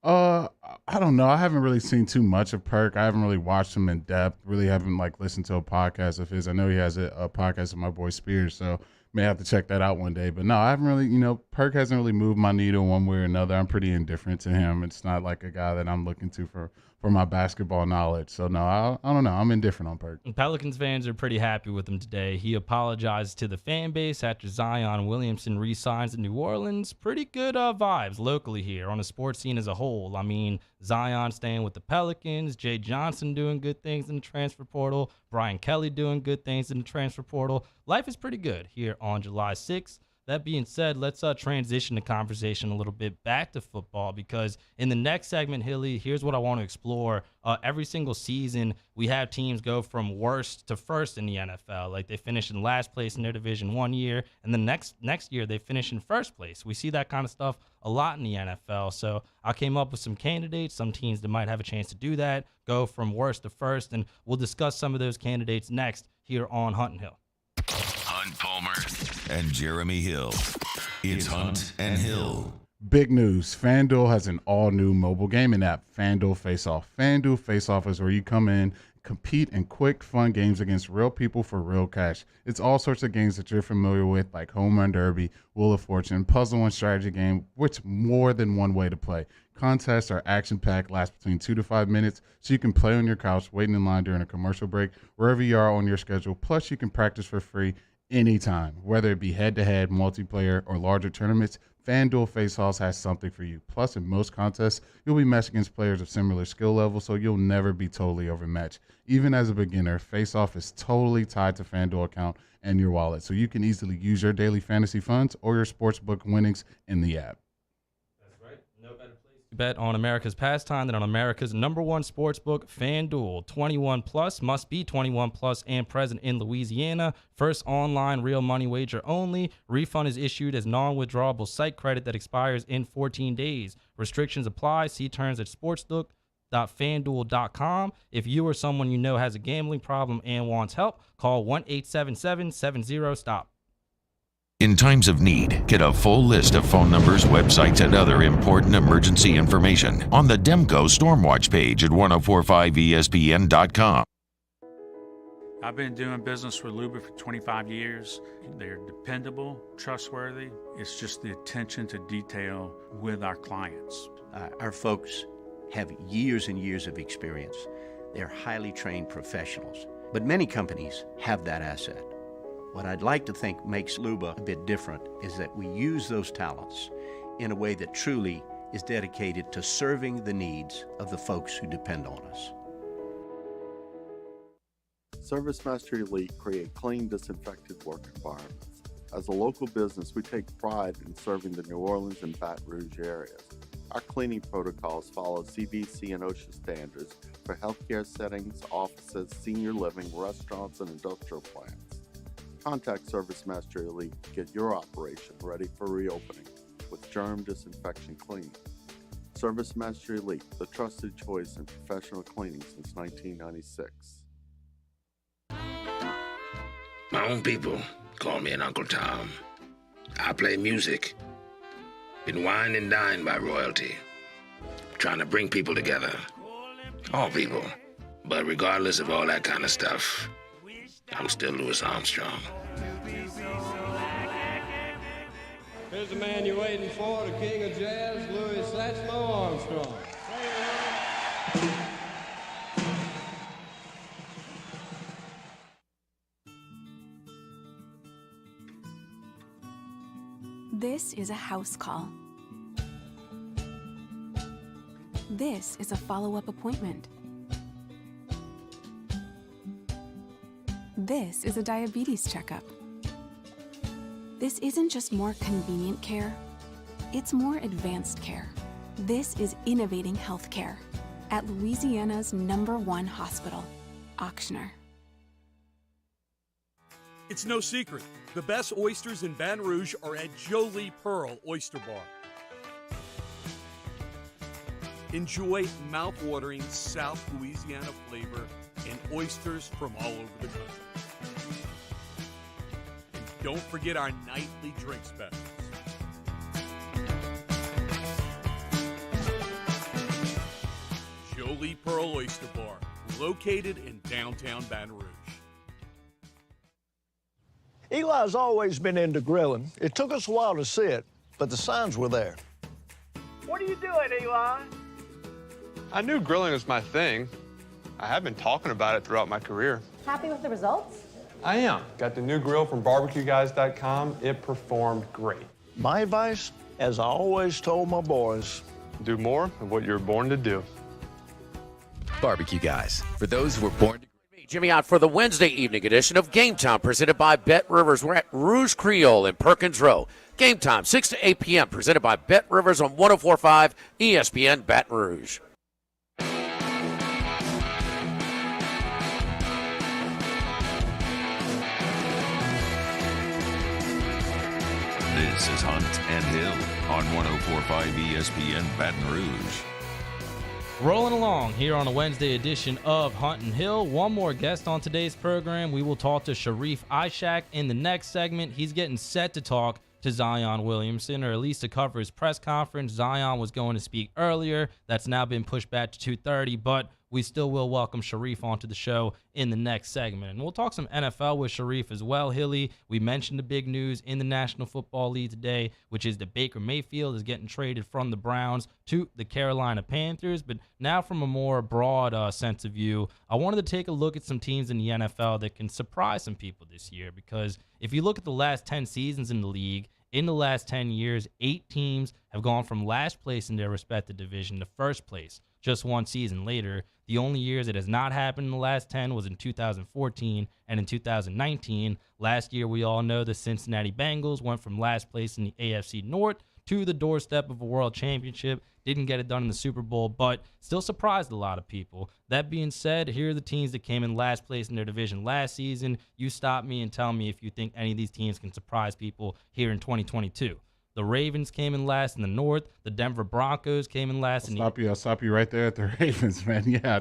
I don't know. I haven't really seen too much of Perk. I haven't really watched him in depth. Really haven't like listened to a podcast of his. I know he has a podcast with my boy Spears, so may have to check that out one day. But no, I haven't really, Perk hasn't really moved my needle one way or another. I'm pretty indifferent to him. It's not like a guy that I'm looking to for my basketball knowledge. So no, I don't know. I'm indifferent on Perk. Pelicans fans are pretty happy with him today. He apologized to the fan base after Zion Williamson re-signs in New Orleans. Pretty good vibes locally here on the sports scene as a whole. I mean, Zion staying with the Pelicans, Jay Johnson doing good things in the transfer portal, Brian Kelly doing good things in the transfer portal. Life is pretty good here on July 6th. That being said, let's transition the conversation a little bit back to football, because in the next segment, Hilly, here's what I want to explore. Every single season, we have teams go from worst to first in the NFL. Like they finish in last place in their division one year, and the next year they finish in first place. We see that kind of stuff a lot in the NFL. So I came up with some candidates, some teams that might have a chance to do that, go from worst to first, and we'll discuss some of those candidates next here on Hunt and Hill. Hunt Palmer and Jeremy Hill. It's Hunt and Hill. Big news. FanDuel has an all-new mobile gaming app, FanDuel Face-Off. FanDuel Face-Off is where you come in, compete in quick, fun games against real people for real cash. It's all sorts of games that you're familiar with, like Home Run Derby, Wheel of Fortune, puzzle and strategy game, which more than one way to play. Contests are action-packed, last between 2 to 5 minutes, so you can play on your couch, waiting in line during a commercial break, wherever you are on your schedule. Plus, you can practice for free anytime, whether it be head-to-head, multiplayer, or larger tournaments. FanDuel Face-Offs has something for you. Plus, in most contests, you'll be matched against players of similar skill level, so you'll never be totally overmatched. Even as a beginner, Face-Off is totally tied to FanDuel account and your wallet, so you can easily use your daily fantasy funds or your sportsbook winnings in the app. Bet on America's pastime than on America's #1 sportsbook, FanDuel. 21 plus, must be 21 plus and present in Louisiana. First online real money wager only. Refund is issued as non-withdrawable site credit that expires in 14 days. Restrictions apply. See terms at sportsbook.fanduel.com. If you or someone you know has a gambling problem and wants help, call 1-877-70-STOP. In times of need, get a full list of phone numbers, websites, and other important emergency information on the Demco Stormwatch page at 1045ESPN.com. I've been doing business with Luba for 25 years. They're dependable, trustworthy. It's just the attention to detail with our clients. Our folks have years and years of experience. They're highly trained professionals, but many companies have that asset. What I'd like to think makes Luba a bit different is that we use those talents in a way that truly is dedicated to serving the needs of the folks who depend on us. ServiceMaster Elite create clean, disinfected work environments. As a local business, we take pride in serving the New Orleans and Baton Rouge areas. Our cleaning protocols follow CDC and OSHA standards for healthcare settings, offices, senior living, restaurants, and industrial plants. Contact ServiceMaster Elite to get your operation ready for reopening with germ disinfection cleaning. ServiceMaster Elite, the trusted choice in professional cleaning since 1996. My own people call me an Uncle Tom. I play music. Been wined and dined by royalty. Trying to bring people together. All people. But regardless of all that kind of stuff, I'm still Louis Armstrong. Here's the man you're waiting for, the king of jazz, Louis Satchmo Armstrong. This is a house call. This is a follow-up appointment. This is a diabetes checkup. This isn't just more convenient care. It's more advanced care. This is innovating healthcare at Louisiana's #1 hospital, Ochsner. It's no secret. The best oysters in Baton Rouge are at Jolie Pearl Oyster Bar. Enjoy mouth-watering South Louisiana flavor and oysters from all over the country. And don't forget our nightly drink specials. Jolie Pearl Oyster Bar, located in downtown Baton Rouge. Eli's always been into grilling. It took us a while to see it, but the signs were there. What are you doing, Eli? I knew grilling was my thing. I have been talking about it throughout my career. Happy with the results? I am. Got the new grill from barbecueguys.com. It performed great. My advice, as I always told my boys, do more of what you're born to do. Barbecue Guys, for those who were born to... Jimmy out for the Wednesday evening edition of Game Time, presented by Bet Rivers. We're at Rouge Creole in Perkins Row. Game Time, 6 to 8 p.m., presented by Bet Rivers on 104.5 ESPN Baton Rouge. This is Hunt and Hill on 104.5 ESPN Baton Rouge. Rolling along here on a Wednesday edition of Hunt and Hill. One more guest on today's program. We will talk to Sharif Ishaq in the next segment. He's getting set to talk to Zion Williamson, or at least to cover his press conference. Zion was going to speak earlier. That's now been pushed back to 2:30, but we still will welcome Sharif onto the show in the next segment. And we'll talk some NFL with Sharif as well. Hilly, we mentioned the big news in the National Football League today, which is that Baker Mayfield is getting traded from the Browns to the Carolina Panthers. But now from a more broad sense of view, I wanted to take a look at some teams in the NFL that can surprise some people this year. Because if you look at the last 10 seasons in the league, in the last 10 years, 8 teams have gone from last place in their respective division to first place just one season later. The only years it has not happened in the last 10 was in 2014 and in 2019. Last year, we all know the Cincinnati Bengals went from last place in the AFC North to the doorstep of a world championship. Didn't get it done in the Super Bowl, but still surprised a lot of people. That being said, here are the teams that came in last place in their division last season. You stop me and tell me if you think any of these teams can surprise people here in 2022. The Ravens came in last in the North. The Denver Broncos came in last in the... I'll stop you right there at the Ravens, man. Yeah,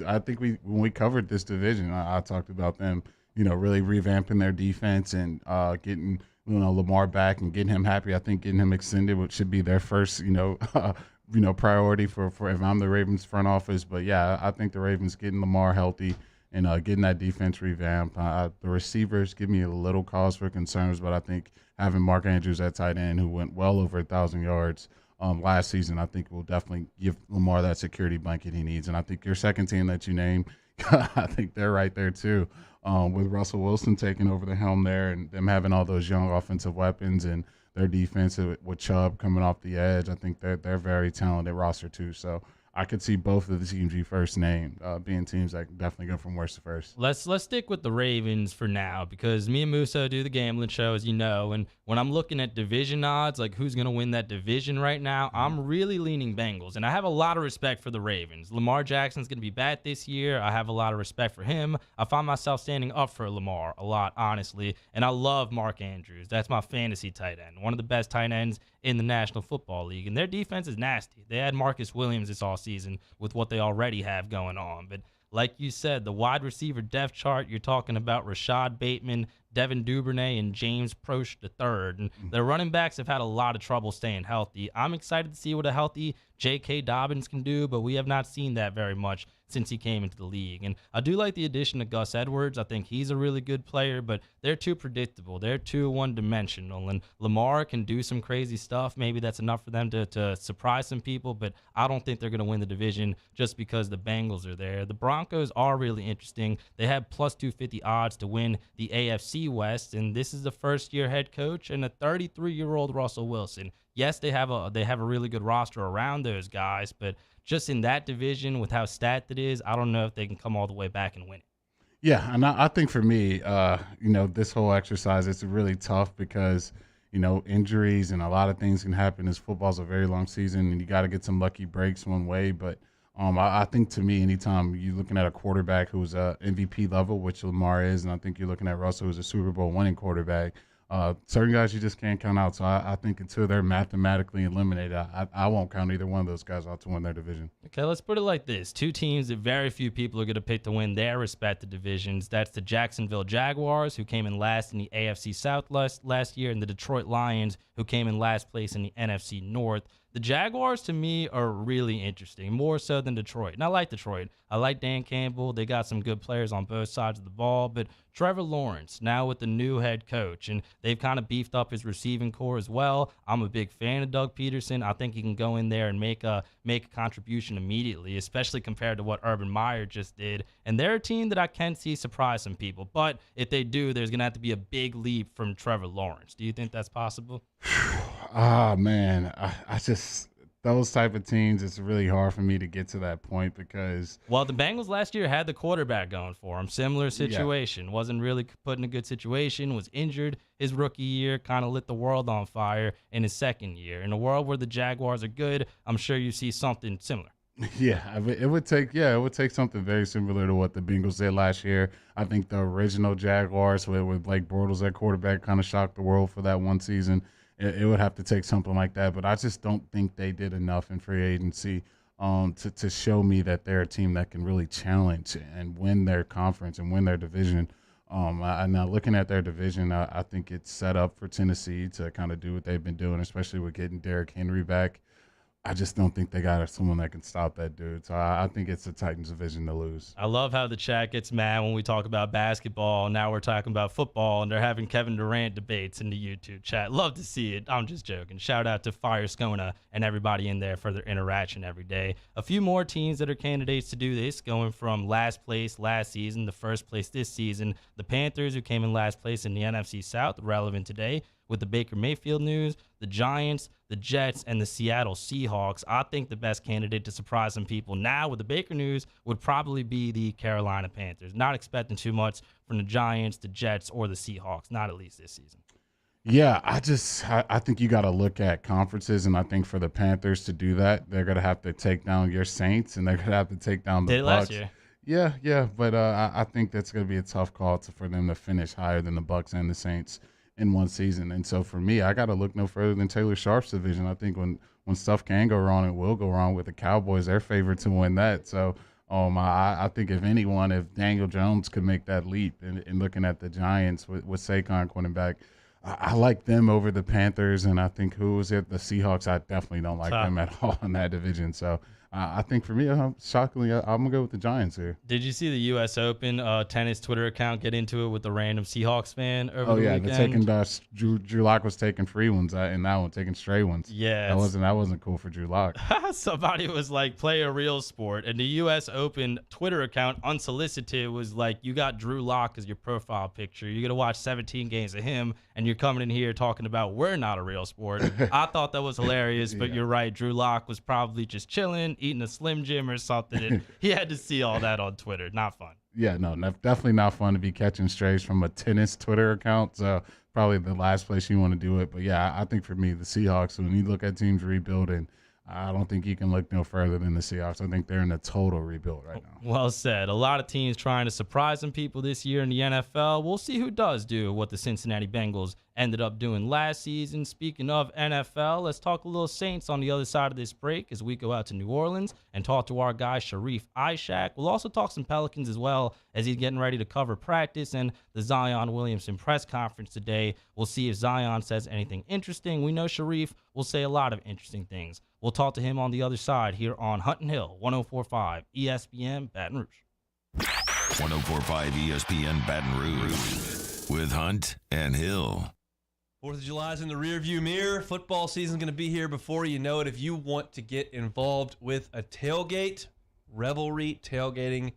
I think we when we covered this division, I talked about them, really revamping their defense and getting Lamar back and getting him happy. I think getting him extended, which should be their first, priority for if I'm the Ravens front office. But yeah, I think the Ravens getting Lamar healthy and getting that defense revamped. The receivers give me a little cause for concerns, but I think having Mark Andrews at tight end, who went well over 1,000 yards last season, I think will definitely give Lamar that security blanket he needs. And I think your second team that you named, I think they're right there too, with Russell Wilson taking over the helm there and them having all those young offensive weapons and their defense with Chubb coming off the edge. I think they're very talented roster too. So I could see both of the teams you first named being teams that definitely go from worst to first. Let's stick with the Ravens for now, because me and Musso do the gambling show, as you know, and when I'm looking at division odds, like who's going to win that division right now, I'm really leaning Bengals, and I have a lot of respect for the Ravens. Lamar Jackson's going to be back this year. I have a lot of respect for him. I find myself standing up for Lamar a lot, honestly, and I love Mark Andrews. That's my fantasy tight end, one of the best tight ends in the National Football League, and their defense is nasty. They had Marcus Williams this offseason with what they already have going on, but like you said, the wide receiver depth chart, you're talking about Rashad Bateman, Devin Duvernay, and James Proche III. And their running backs have had a lot of trouble staying healthy. I'm excited to see what a healthy J.K. Dobbins can do, but we have not seen that very much since he came into the league. And I do like the addition of Gus Edwards. I think he's a really good player, but they're too predictable. They're too one-dimensional. And Lamar can do some crazy stuff. Maybe that's enough for them to surprise some people, but I don't think they're going to win the division just because the Bengals are there. The Broncos are really interesting. They have plus 250 odds to win the AFC West, and this is the first-year head coach and a 33-year-old Russell Wilson. Yes, they have a really good roster around those guys, but just in that division with how stacked it is, I don't know if they can come all the way back and win it. Yeah, and I think for me, this whole exercise, it's really tough because, injuries and a lot of things can happen. As football's a very long season, and you got to get some lucky breaks one way. But I think, to me, anytime you're looking at a quarterback who's a MVP level, which Lamar is, and I think you're looking at Russell, who's a Super Bowl winning quarterback, certain guys you just can't count out. So I think until they're mathematically eliminated, I won't count either one of those guys out to win their division. Okay, let's put it like this. Two teams that very few people are going to pick to win their respective divisions. That's the Jacksonville Jaguars, who came in last in the AFC South last year, and the Detroit Lions, who came in last place in the NFC North. The Jaguars, to me, are really interesting, more so than Detroit. And I like Detroit. I like Dan Campbell. They got some good players on both sides of the ball. But Trevor Lawrence, now with the new head coach, and they've kind of beefed up his receiving core as well. I'm a big fan of Doug Peterson. I think he can go in there and make a contribution immediately, especially compared to what Urban Meyer just did. And they're a team that I can see surprise some people. But if they do, there's going to have to be a big leap from Trevor Lawrence. Do you think that's possible? Man, I just, those type of teams, it's really hard for me to get to that point because. Well, the Bengals last year had the quarterback going for him. Similar situation. Yeah. Wasn't really put in a good situation. Was injured his rookie year. Kind of lit the world on fire in his second year. In a world where the Jaguars are good, I'm sure you see something similar. Yeah, it would take something very similar to what the Bengals did last year. I think the original Jaguars with Blake Bortles at quarterback kind of shocked the world for that one season. It would have to take something like that, but I just don't think they did enough in free agency to show me that they're a team that can really challenge and win their conference and win their division. Now looking at their division, I think it's set up for Tennessee to kind of do what they've been doing, especially with getting Derrick Henry back. I just don't think they got someone that can stop that dude. So I think it's the Titans' division to lose. I love how the chat gets mad when we talk about basketball. Now we're talking about football, and they're having Kevin Durant debates in the YouTube chat. Love to see it. I'm just joking. Shout out to Fire Skona and everybody in there for their interaction every day. A few more teams that are candidates to do this, going from last place last season to first place this season. The Panthers, who came in last place in the NFC South, relevant today with the Baker Mayfield news, the Giants, the Jets, and the Seattle Seahawks. I think the best candidate to surprise some people now with the Baker news would probably be the Carolina Panthers. Not expecting too much from the Giants, the Jets, or the Seahawks, not at least this season. Yeah, I think you got to look at conferences, and I think for the Panthers to do that, they're going to have to take down your Saints, and they're going to have to take down the Bucs. Last year. Yeah, but I think that's going to be a tough call for them to finish higher than the Bucs and the Saints in one season. And so for me, I got to look no further than Taylor Sharp's division. I think when stuff can go wrong, it will go wrong with the Cowboys. They're favored to win that. So I think if Daniel Jones could make that leap, and looking at the Giants with Saquon coming back, I like them over the Panthers. And I think the Seahawks, I definitely don't like them at all in that division. So I think for me, shockingly, I'm going to go with the Giants here. Did you see the U.S. Open tennis Twitter account get into it with the random Seahawks fan over the weekend? Drew Lock was taking free ones in that one, taking stray ones. Yeah. That wasn't cool for Drew Lock. Somebody was like, play a real sport. And the U.S. Open Twitter account, unsolicited, was like, you got Drew Lock as your profile picture. You're going to watch 17 games of him, and you're coming in here talking about we're not a real sport. I thought that was hilarious, but You're right. Drew Lock was probably just chilling, eating a Slim Jim or something. And he had to see all that on Twitter. Not fun. Yeah, no, definitely not fun to be catching strays from a tennis Twitter account. So probably the last place you want to do it. But yeah, I think for me, the Seahawks, when you look at teams rebuilding, I don't think you can look no further than the Seahawks. I think they're in a total rebuild right now. Well said. A lot of teams trying to surprise some people this year in the NFL. We'll see who does do what the Cincinnati Bengals ended up doing last season. Speaking of NFL, let's talk a little Saints on the other side of this break as we go out to New Orleans and talk to our guy Sharif Ishaq. We'll also talk some Pelicans as well as he's getting ready to cover practice and the Zion Williamson press conference today. We'll see if Zion says anything interesting. We know Sharif will say a lot of interesting things. We'll talk to him on the other side here on Hunting Hill, 104.5 ESPN Baton Rouge. 104.5 ESPN Baton Rouge with Hunt and Hill. 4th of July is in the rearview mirror. Football season is going to be here before you know it. If you want to get involved with a tailgate, Revelry Tailgating,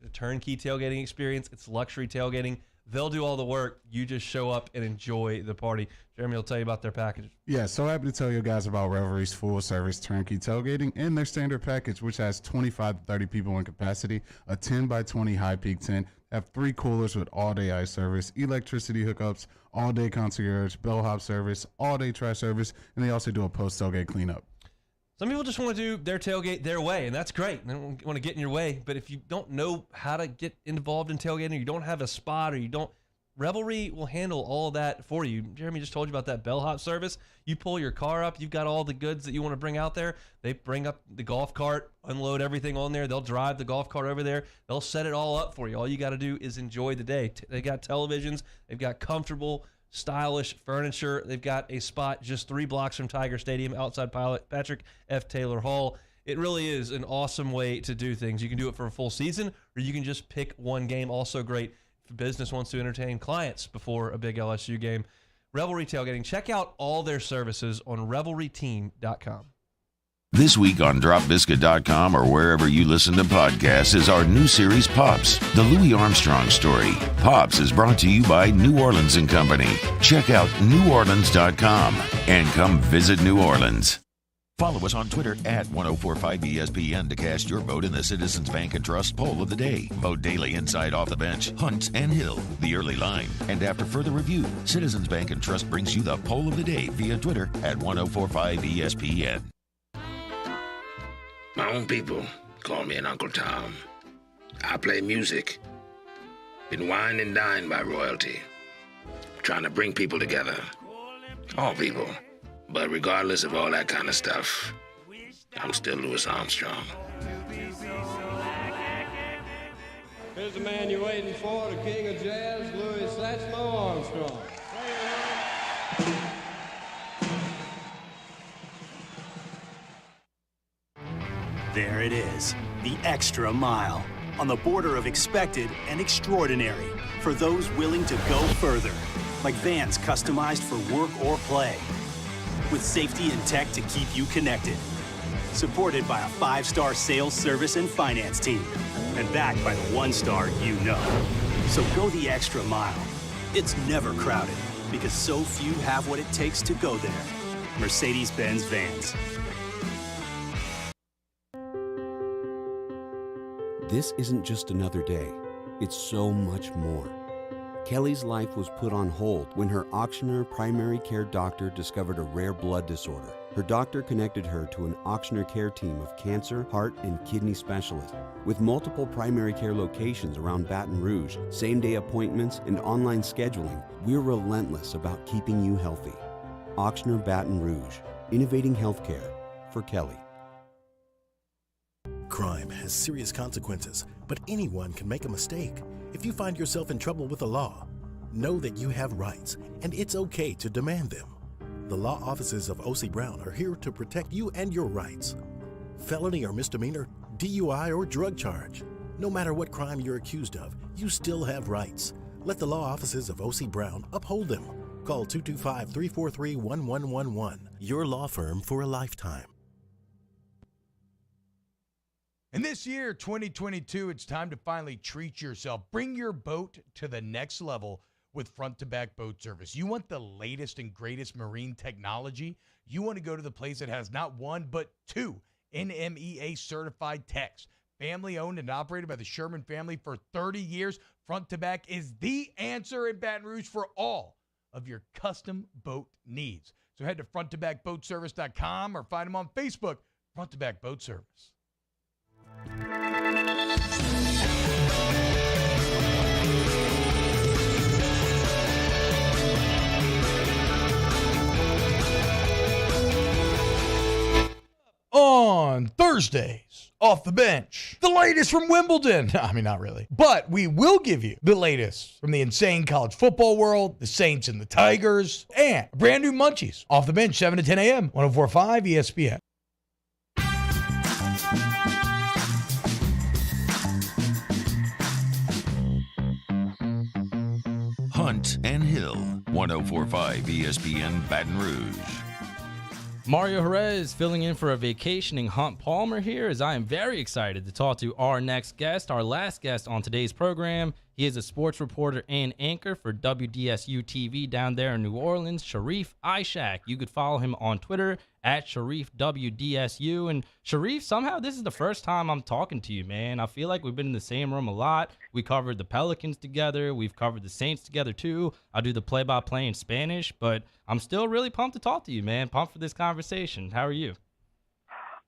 the turnkey tailgating experience, it's luxury tailgating. They'll do all the work. You just show up and enjoy the party. Jeremy will tell you about their package. Yeah, so happy to tell you guys about Revelry's full-service turnkey tailgating and their standard package, which has 25 to 30 people in capacity, a 10 by 20 high peak tent, have 3 coolers with all-day ice service, electricity hookups, all-day concierge, bellhop service, all-day trash service, and they also do a post-tailgate cleanup. Some people just want to do their tailgate their way, and that's great. They don't want to get in your way. But if you don't know how to get involved in tailgating, or you don't have a spot, or you don't, Revelry will handle all that for you. Jeremy just told you about that bellhop service. You pull your car up, you've got all the goods that you want to bring out there. They bring up the golf cart, unload everything on there. They'll drive the golf cart over there. They'll set it all up for you. All you got to do is enjoy the day. They got televisions. They've got comfortable, stylish furniture. They've got a spot just 3 blocks from Tiger Stadium outside Pilot Patrick F. Taylor Hall. It really is an awesome way to do things. You can do it for a full season, or you can just pick one game. Also great if business wants to entertain clients before a big LSU game. Revelry Tailgating. Check out all their services on revelryteam.com. This week on dropbiscuit.com or wherever you listen to podcasts is our new series, Pops, the Louis Armstrong story. Pops is brought to you by New Orleans & Company. Check out neworleans.com and come visit New Orleans. Follow us on Twitter at 1045ESPN to cast your vote in the Citizens Bank and Trust poll of the day. Vote daily inside Off the Bench, Hunt and Hill, The Early Line. And after further review, Citizens Bank and Trust brings you the poll of the day via Twitter at 1045ESPN. My own people call me an Uncle Tom. I play music. Been wined and dined by royalty. Trying to bring people together. All people. But regardless of all that kind of stuff, I'm still Louis Armstrong. Here's the man you're waiting for, the king of jazz, Louis Armstrong. There it is, the extra mile, on the border of expected and extraordinary for those willing to go further, like vans customized for work or play, with safety and tech to keep you connected, supported by a 5-star sales, service, and finance team, and backed by the 1-star you know. So go the extra mile. It's never crowded, because so few have what it takes to go there. Mercedes-Benz Vans. This isn't just another day. It's so much more. Kelly's life was put on hold when her auctioneer primary care doctor discovered a rare blood disorder. Her doctor connected her to an auctioneer care team of cancer, heart, and kidney specialists. With multiple primary care locations around Baton Rouge, same-day appointments, and online scheduling, we're relentless about keeping you healthy. Auctioneer Baton Rouge, innovating healthcare for Kelly. Crime has serious consequences, but anyone can make a mistake. If you find yourself in trouble with the law, know that you have rights, and it's okay to demand them. The law offices of O.C. Brown are here to protect you and your rights. Felony or misdemeanor, DUI or drug charge. No matter what crime you're accused of, you still have rights. Let the law offices of O.C. Brown uphold them. Call 225-343-1111. Your law firm for a lifetime. And this year, 2022, it's time to finally treat yourself. Bring your boat to the next level with front-to-back boat service. You want the latest and greatest marine technology? You want to go to the place that has not one, but 2 NMEA-certified techs. Family-owned and operated by the Sherman family for 30 years, front-to-back is the answer in Baton Rouge for all of your custom boat needs. So head to fronttobackboatservice.com or find them on Facebook, Front to Back Boat Service. On Thursdays, Off the Bench, the latest from Wimbledon. I mean, not really. But we will give you the latest from the insane college football world, the Saints and the Tigers, and brand new Munchies. Off the Bench, 7 to 10 a.m., 104.5 ESPN. Hunt and Hill, 104.5 ESPN Baton Rouge. Mario Jerez filling in for a vacationing Hunt Palmer here, as I am very excited to talk to our next guest, our last guest on today's program. He is a sports reporter and anchor for WDSU TV down there in New Orleans. Sharif Ishaq. You could follow him on Twitter at SharifWDSU. And Sharif, somehow this is the first time I'm talking to you, man. I feel like we've been in the same room a lot. We covered the Pelicans together. We've covered the Saints together too. I do the play-by-play in Spanish, but I'm still really pumped to talk to you, man. Pumped for this conversation. How are you?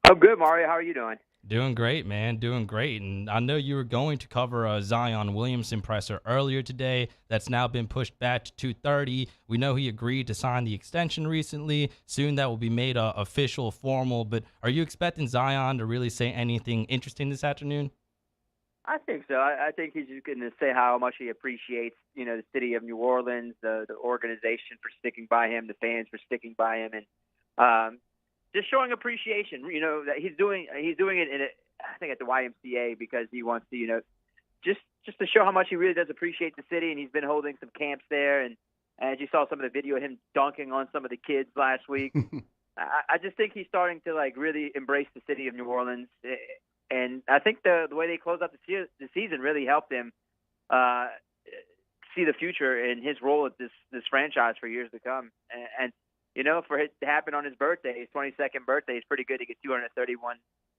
I'm good, Mario. How are you doing? Doing great, man. Doing great. And I know you were going to cover a Zion Williamson presser earlier today. That's now been pushed back to 2:30. We know he agreed to sign the extension recently. Soon that will be made official, formal. But are you expecting Zion to really say anything interesting this afternoon? I think so. I think he's just going to say how much he appreciates, the city of New Orleans, the organization for sticking by him, the fans for sticking by him, and just showing appreciation. That he's doing it I think at the YMCA because he wants to, just to show how much he really does appreciate the city. And he's been holding some camps there. And as you saw some of the video of him dunking on some of the kids last week, I just think he's starting to really embrace the city of New Orleans. And I think the way they close out the season really helped him see the future in his role at this franchise for years to come. And for it to happen on his birthday, his 22nd birthday, is pretty good to get $231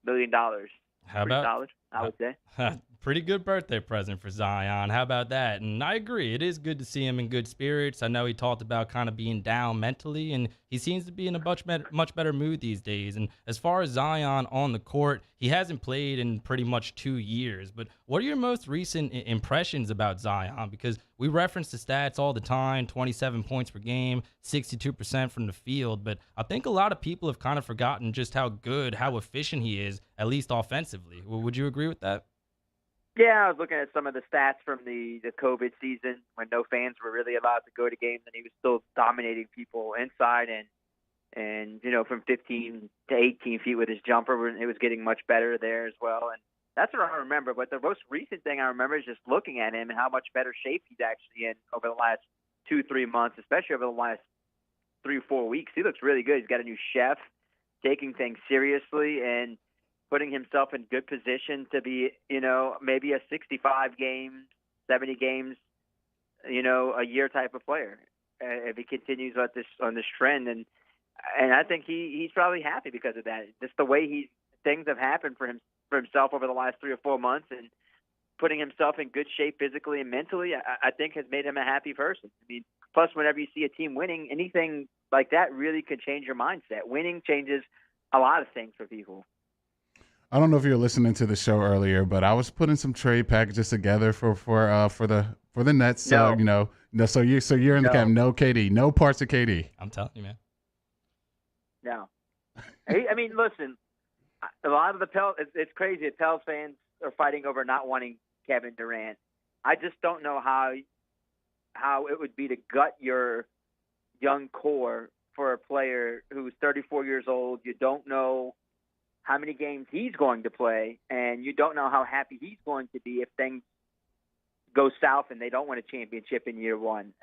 million. How about solid, I would say. Pretty good birthday present for Zion. How about that? And I agree. It is good to see him in good spirits. I know he talked about kind of being down mentally, and he seems to be in a much better mood these days. And as far as Zion on the court, he hasn't played in pretty much 2 years. But what are your most recent impressions about Zion? Because we reference the stats all the time, 27 points per game, 62% from the field. But I think a lot of people have kind of forgotten just how good, how efficient he is, at least offensively. Would you agree with that? Yeah, I was looking at some of the stats from the COVID season when no fans were really allowed to go to games, and he was still dominating people inside and from 15 to 18 feet with his jumper. It was getting much better there as well. And that's what I remember. But the most recent thing I remember is just looking at him and how much better shape he's actually in over the last 2-3 months, especially over the last 3 or 4 weeks. He looks really good. He's got a new chef, taking things seriously, and putting himself in good position to be, maybe a 65 games, 70 games, a year type of player if he continues on this trend. And I think he's probably happy because of that. Just the way things have happened for himself over the last 3 or 4 months, and putting himself in good shape physically and mentally, I think has made him a happy person. I mean, plus whenever you see a team winning, anything like that really could change your mindset. Winning changes a lot of things for people. I don't know if you were listening to the show earlier, but I was putting some trade packages together for the Nets. So so you're in the camp. No KD, no parts of KD. I'm telling you, man. No, I mean, listen. A lot of it's crazy that Pels fans are fighting over not wanting Kevin Durant. I just don't know how it would be to gut your young core for a player who's 34 years old. You don't know how many games he's going to play, and you don't know how happy he's going to be if things go south and they don't win a championship in year one.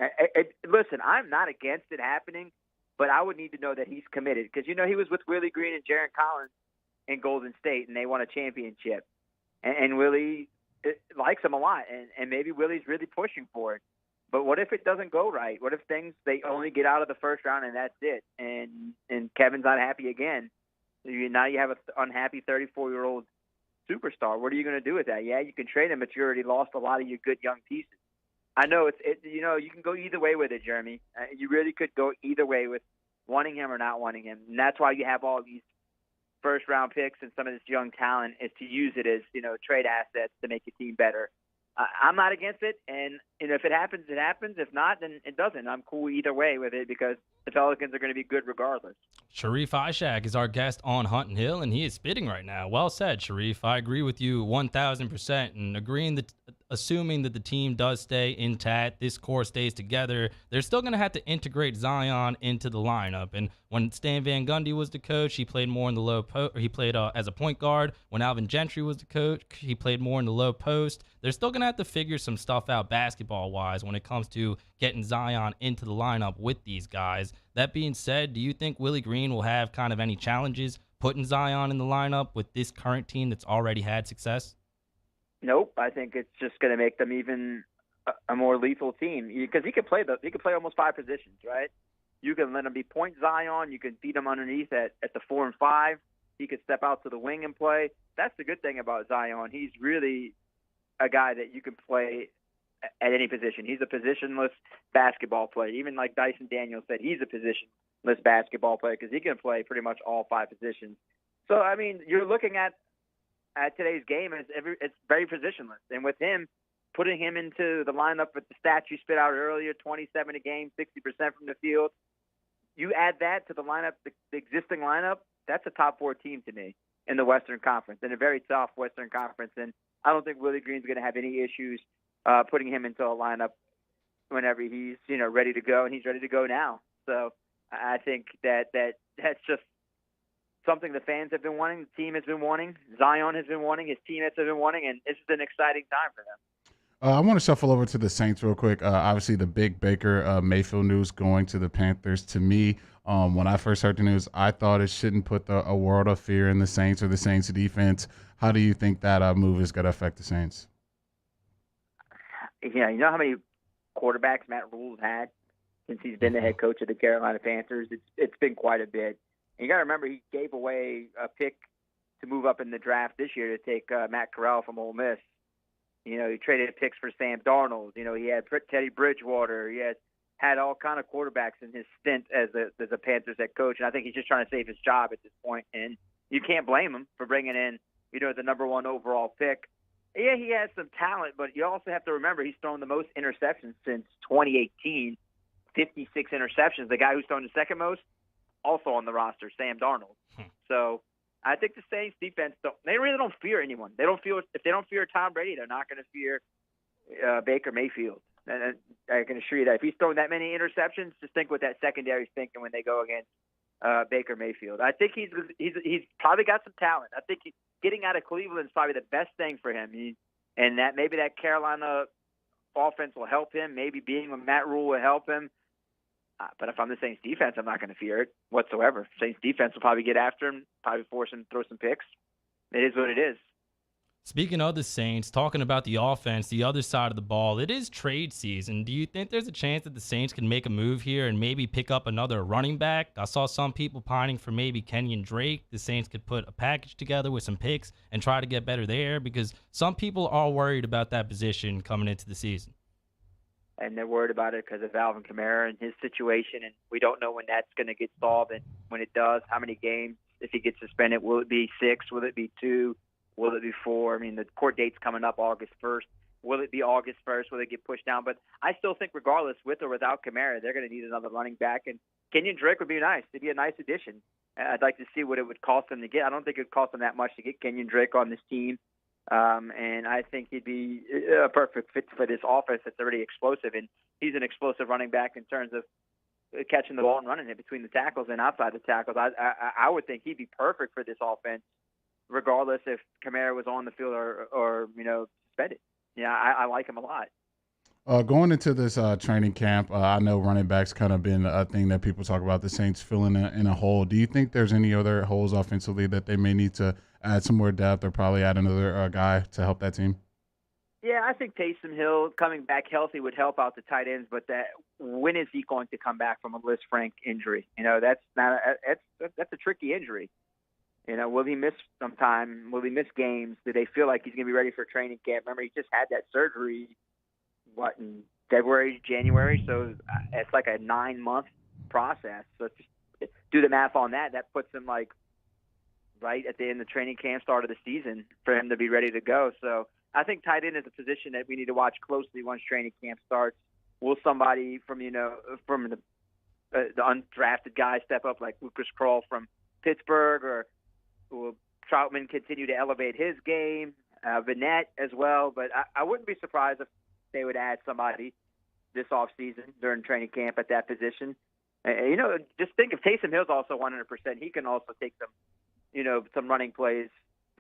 Listen, I'm not against it happening, but I would need to know that he's committed because, he was with Willie Green and Jarrett Collins in Golden State, and they won a championship. And Willie likes him a lot, and maybe Willie's really pushing for it. But what if it doesn't go right? What if they only get out of the first round and that's it, and Kevin's not happy again? Now you have an unhappy 34-year-old superstar. What are you going to do with that? Yeah, you can trade him, but you already lost a lot of your good young pieces. I know you can go either way with it, Jeremy. You really could go either way with wanting him or not wanting him, and that's why you have all these first-round picks and some of this young talent is to use it as trade assets to make your team better. I'm not against it, and if it happens, it happens. If not, then it doesn't. I'm cool either way with it because the Pelicans are going to be good regardless. Sharif Ishaq is our guest on Hunt and Hill, and he is spitting right now. Well said, Sharif. I agree with you 1,000%, and assuming that the team does stay intact, this core stays together, they're still going to have to integrate Zion into the lineup. And when Stan Van Gundy was the coach, he played more in the low post. He played as a point guard. When Alvin Gentry was the coach, he played more in the low post. They're still going to have to figure some stuff out basketball-wise when it comes to getting Zion into the lineup with these guys. That being said, do you think Willie Green will have kind of any challenges putting Zion in the lineup with this current team that's already had success? Nope. I think it's just going to make them even a more lethal team because he could play almost 5 positions, right? You can let him be point Zion. You can feed him underneath at the 4 and 5. He could step out to the wing and play. That's the good thing about Zion. He's really a guy that you can play at any position. He's a positionless basketball player. Even like Dyson Daniels said, he's a positionless basketball player because he can play pretty much all 5 positions. So, I mean, you're looking at today's game, and it's very positionless. And with him, putting him into the lineup with the stats you spit out earlier, 27 a game, 60% from the field, you add that to the lineup, the existing lineup, that's a top 4 team to me in the Western Conference, in a very tough Western Conference. And I don't think Willie Green's going to have any issues putting him into a lineup whenever he's ready to go, and he's ready to go now. So I think that's just something the fans have been wanting, the team has been wanting, Zion has been wanting, his teammates have been wanting, and it's an exciting time for them. I want to shuffle over to the Saints real quick. Obviously, the big Baker Mayfield news going to the Panthers. To me, when I first heard the news, I thought it shouldn't put a world of fear in the Saints or the Saints defense. How do you think that move is going to affect the Saints? Yeah, you know how many quarterbacks Matt Rule's had since he's been the head coach of the Carolina Panthers? It's been quite a bit. And you got to remember, he gave away a pick to move up in the draft this year to take Matt Corral from Ole Miss. He traded picks for Sam Darnold. He had Teddy Bridgewater. He had all kind of quarterbacks in his stint as a Panthers head coach. And I think he's just trying to save his job at this point. And you can't blame him for bringing in, the number 1 overall pick. Yeah, he has some talent, but you also have to remember he's thrown the most interceptions since 2018, 56 interceptions. The guy who's thrown the second most, also on the roster, Sam Darnold. So I think the Saints defense they really don't fear anyone. If they don't fear Tom Brady, they're not going to fear Baker Mayfield. And I can assure you that if he's throwing that many interceptions, just think what that secondary's thinking when they go against Baker Mayfield. I think he's probably got some talent. I think getting out of Cleveland is probably the best thing for him. And that maybe that Carolina offense will help him. Maybe being with Matt Rule will help him. But if I'm the Saints defense, I'm not going to fear it whatsoever. Saints defense will probably get after him, probably force him to throw some picks. It is what it is. Speaking of the Saints, talking about the offense, the other side of the ball, it is trade season. Do you think there's a chance that the Saints can make a move here and maybe pick up another running back? I saw some people pining for maybe Kenyon Drake. The Saints could put a package together with some picks and try to get better there because some people are worried about that position coming into the season. And they're worried about it because of Alvin Kamara and his situation, and we don't know when that's going to get solved. And when it does, how many games, if he gets suspended, will it be 6? Will it be 2? Will it be 4? I mean, the court date's coming up August 1st. Will it be August 1st? Will it get pushed down? But I still think regardless, with or without Kamara, they're going to need another running back. And Kenyon Drake would be nice. It'd be a nice addition. I'd like to see what it would cost them to get. I don't think it would cost them that much to get Kenyon Drake on this team. And I think he'd be a perfect fit for this offense that's already explosive. And he's an explosive running back in terms of catching the ball and running it between the tackles and outside the tackles. I would think he'd be perfect for this offense, regardless if Kamara was on the field or suspended. Yeah, I like him a lot. Going into this training camp, I know running backs kind of been a thing that people talk about, the Saints filling in a hole. Do you think there's any other holes offensively that they may need to add some more depth or probably add another guy to help that team? Yeah, I think Taysom Hill coming back healthy would help out the tight ends, but when is he going to come back from a Liz Frank injury? That's a tricky injury. Will he miss some time? Will he miss games? Do they feel like he's going to be ready for training camp? Remember, he just had that surgery, in February, January? So it's like a 9-month process. So just do the math on that. That puts him right at the end of training camp, start of the season, for him to be ready to go. So I think tight end is a position that we need to watch closely once training camp starts. Will somebody from the undrafted guy step up like Lucas Kroll from Pittsburgh, or will Troutman continue to elevate his game? Vinette as well. But I wouldn't be surprised if they would add somebody this offseason during training camp at that position. Just think if Taysom Hill's also 100%, he can also take some running plays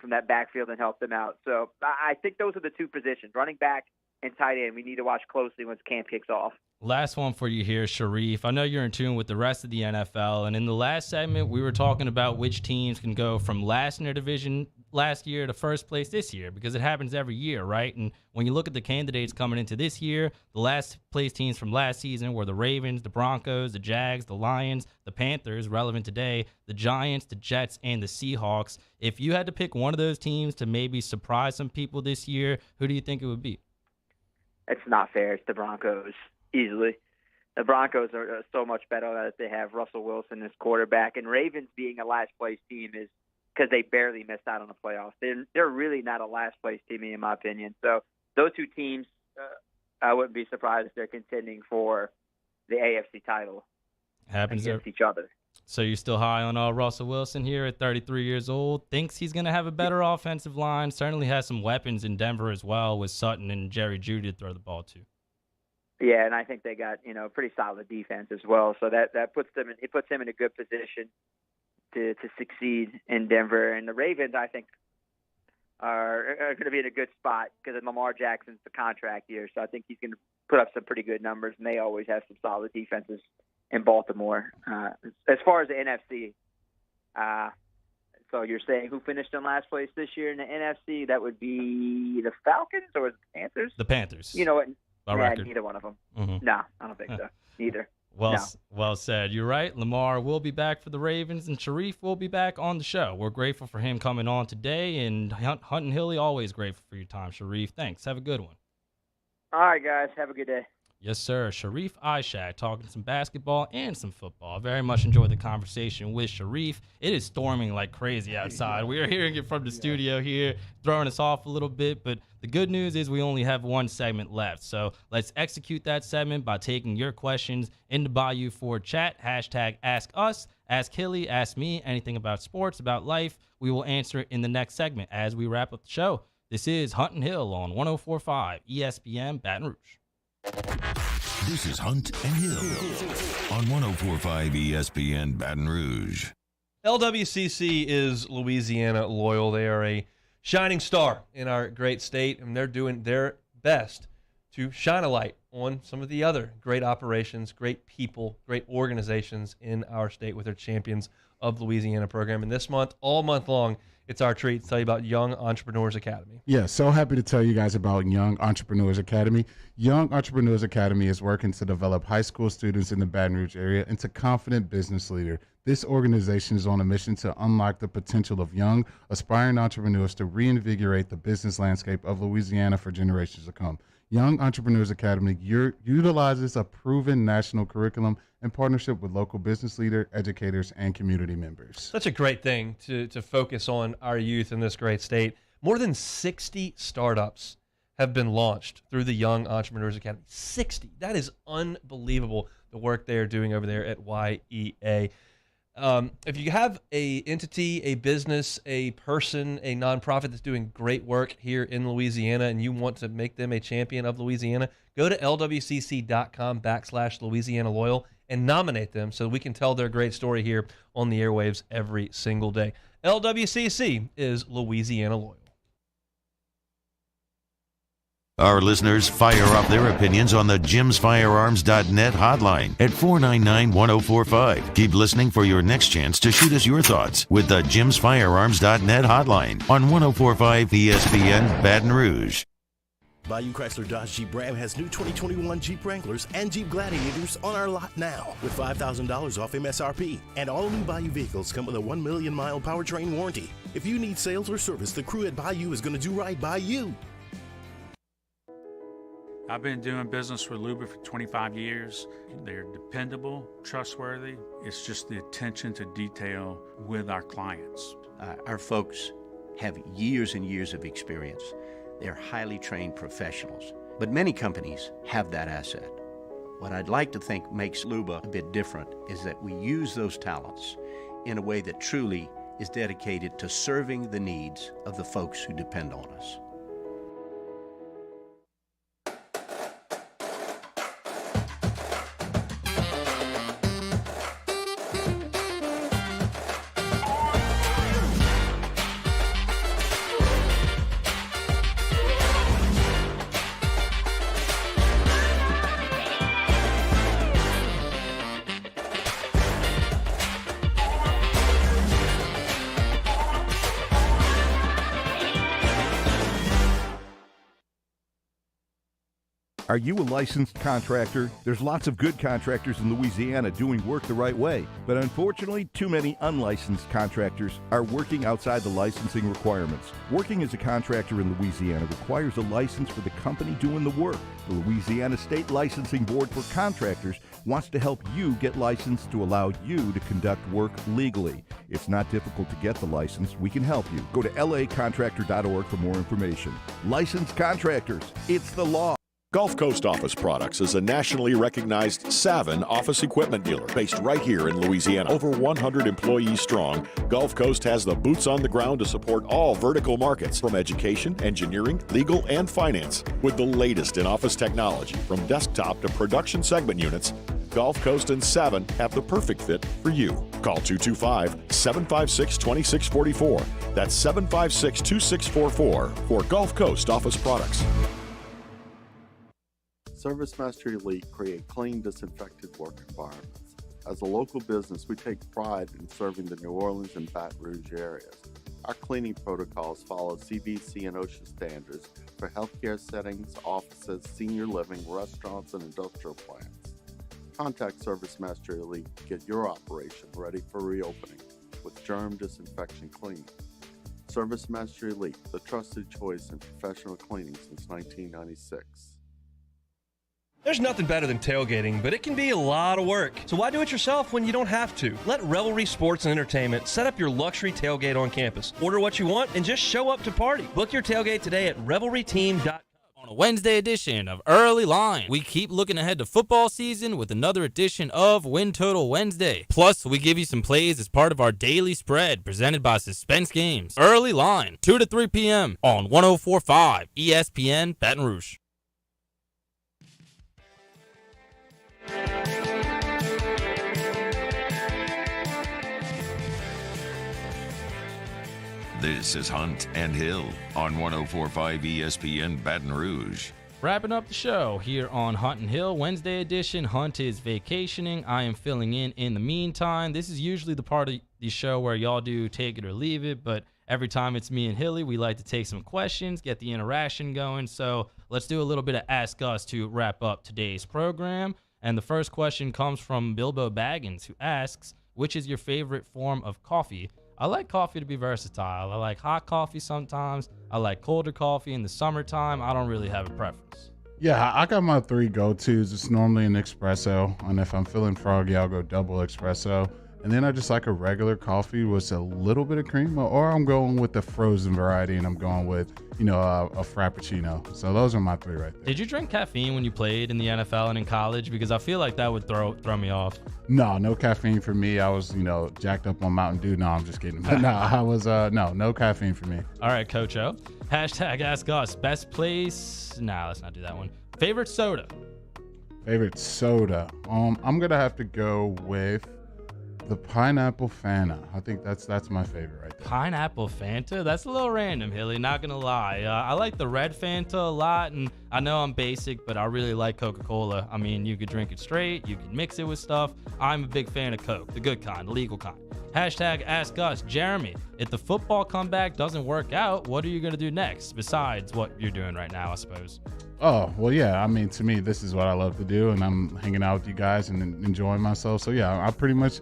from that backfield and help them out. So I think those are the two positions, running back and tight end, we need to watch closely once camp kicks off. Last one for you here, Sharif. I know you're in tune with the rest of the NFL, and in the last segment, we were talking about which teams can go from last in their division last year to first place this year, because it happens every year, right? And when you look at the candidates coming into this year, the last place teams from last season were the Ravens, the Broncos, the Jags, the Lions, the Panthers, relevant today, the Giants, the Jets, and the Seahawks. If you had to pick one of those teams to maybe surprise some people this year, who do you think it would be? It's not fair. It's the Broncos, easily. The Broncos are so much better that they have Russell Wilson as quarterback, and Ravens being a last-place team is because they barely missed out on the playoffs. They're really not a last-place team, in my opinion. So those two teams, I wouldn't be surprised if they're contending for the AFC title Happens against each other. So you're still high on Russell Wilson here at 33 years old. Thinks he's going to have a better offensive line. Certainly has some weapons in Denver as well with Sutton and Jerry Jeudy to throw the ball to. Yeah, and I think they got pretty solid defense as well. So that puts him in a good position to succeed in Denver. And the Ravens, I think, are going to be in a good spot because Lamar Jackson's the contract year. So I think he's going to put up some pretty good numbers, and they always have some solid defenses in Baltimore. As far as the NFC, so you're saying who finished in last place this year in the NFC? That would be the Falcons or the Panthers? The Panthers. You know what? Record. Neither one of them. Mhm. No, I don't think so. Neither. Well said. You're right. Lamar will be back for the Ravens, and Sharif will be back on the show. We're grateful for him coming on today, and Hunt and Hilly, always grateful for your time, Sharif. Thanks. Have a good one. All right, guys. Have a good day. Yes, sir. Sharif Ishaq talking some basketball and some football. Very much enjoyed the conversation with Sharif. It is storming like crazy outside. We are hearing it from the studio here, throwing us off a little bit. But the good news is we only have one segment left. So let's execute that segment by taking your questions into Bayou for chat. Hashtag Ask Us, Ask Hilly, Ask Me, anything about sports, about life. We will answer it in the next segment as we wrap up the show. This is Hunt and Hill on 104.5 ESPN Baton Rouge. This is Hunt and Hill on 104.5 ESPN Baton Rouge. LWCC is Louisiana loyal. They are a shining star in our great state, and they're doing their best to shine a light on some of the other great operations, great people, great organizations in our state with their Champions of Louisiana program. And this month, all month long, it's our treat to tell you about Young Entrepreneurs Academy. Yeah, so happy to tell you guys about Young Entrepreneurs Academy. Young Entrepreneurs Academy is working to develop high school students in the Baton Rouge area into confident business leaders. This organization is on a mission to unlock the potential of young, aspiring entrepreneurs to reinvigorate the business landscape of Louisiana for generations to come. Young Entrepreneurs Academy utilizes a proven national curriculum in partnership with local business leaders, educators, and community members. Such a great thing to focus on our youth in this great state. More than 60 startups have been launched through the Young Entrepreneurs Academy. 60. That is unbelievable, the work they are doing over there at YEA. If you have a entity, a business, a person, a nonprofit that's doing great work here in Louisiana and you want to make them a champion of Louisiana, go to lwcc.com/Louisiana Loyal and nominate them so we can tell their great story here on the airwaves every single day. LWCC is Louisiana Loyal. Our listeners fire up their opinions on the jimsfirearms.net hotline at 499-1045. Keep listening for your next chance to shoot us your thoughts with the jimsfirearms.net hotline on 104.5 ESPN Baton Rouge. Bayou Chrysler Dodge Jeep Ram has new 2021 Jeep Wranglers and Jeep Gladiators on our lot now with $5,000 off MSRP. And all new Bayou vehicles come with a 1 million mile powertrain warranty. If you need sales or service, the crew at Bayou is going to do right by you. I've been doing business with Luba for 25 years. They're dependable, trustworthy. It's just the attention to detail with our clients. Our folks have years and years of experience. They're highly trained professionals, but many companies have that asset. What I'd like to think makes Luba a bit different is that we use those talents in a way that truly is dedicated to serving the needs of the folks who depend on us. Are you a licensed contractor? There's lots of good contractors in Louisiana doing work the right way, but unfortunately, too many unlicensed contractors are working outside the licensing requirements. Working as a contractor in Louisiana requires a license for the company doing the work. The Louisiana State Licensing Board for Contractors wants to help you get licensed to allow you to conduct work legally. It's not difficult to get the license. We can help you. Go to lacontractor.org for more information. Licensed contractors, it's the law. Gulf Coast Office Products is a nationally recognized Savin office equipment dealer based right here in Louisiana. Over 100 employees strong, Gulf Coast has the boots on the ground to support all vertical markets from education, engineering, legal, and finance. With the latest in office technology from desktop to production segment units, Gulf Coast and Savin have the perfect fit for you. Call 225-756-2644. That's 756-2644 for Gulf Coast Office Products. ServiceMaster Elite create clean, disinfected work environments. As a local business, we take pride in serving the New Orleans and Baton Rouge areas. Our cleaning protocols follow CDC and OSHA standards for healthcare settings, offices, senior living, restaurants, and industrial plants. Contact ServiceMaster Elite to get your operation ready for reopening with germ disinfection cleaning. ServiceMaster Elite, the trusted choice in professional cleaning since 1996. There's nothing better than tailgating, but it can be a lot of work. So why do it yourself when you don't have to? Let Revelry Sports and Entertainment set up your luxury tailgate on campus. Order what you want and just show up to party. Book your tailgate today at revelryteam.com. On a Wednesday edition of Early Line, we keep looking ahead to football season with another edition of Win Total Wednesday. Plus, we give you some plays as part of our daily spread presented by Suspense Games. Early Line, 2 to 3 p.m. on 104.5 ESPN Baton Rouge. This is Hunt and Hill on 104.5 ESPN Baton Rouge. Wrapping up the show here on Hunt and Hill, Wednesday edition. Hunt is vacationing. I am filling in the meantime. This is usually the part of the show where y'all do take it or leave it, but every time it's me and Hilly, we like to take some questions, get the interaction going. So let's do a little bit of Ask Us to wrap up today's program. And the first question comes from Bilbo Baggins, who asks, which is your favorite form of coffee? I like coffee to be versatile. I like hot coffee sometimes. I like colder coffee in the summertime. I don't really have a preference. Yeah, I got my 3 go-tos. It's normally an espresso, and if I'm feeling froggy, I'll go double espresso. And then I just like a regular coffee with a little bit of cream, or I'm going with the frozen variety, and I'm going with, a frappuccino. So those are my 3 right there. Did you drink caffeine when you played in the NFL and in college? Because I feel like that would throw me off. No caffeine for me. I was, jacked up on Mountain Dew. No, I'm just kidding. But no, I was, no caffeine for me. All right, Coach O. Hashtag Ask Us. Best place. Nah, let's not do that one. Favorite soda. Favorite soda. I'm going to have to go with the pineapple Fanta. I think that's my favorite right there. Pineapple Fanta? That's a little random, Hilly, not gonna lie. I like the red Fanta a lot, and I know I'm basic, but I really like Coca-Cola. I mean, you could drink it straight, you can mix it with stuff. I'm a big fan of Coke, the good kind, the legal kind. Hashtag Ask Us. Jeremy, if the football comeback doesn't work out, what are you gonna do next, besides what you're doing right now, I suppose? Oh, well, yeah. I mean, to me, this is what I love to do, and I'm hanging out with you guys and enjoying myself. So, yeah, I pretty much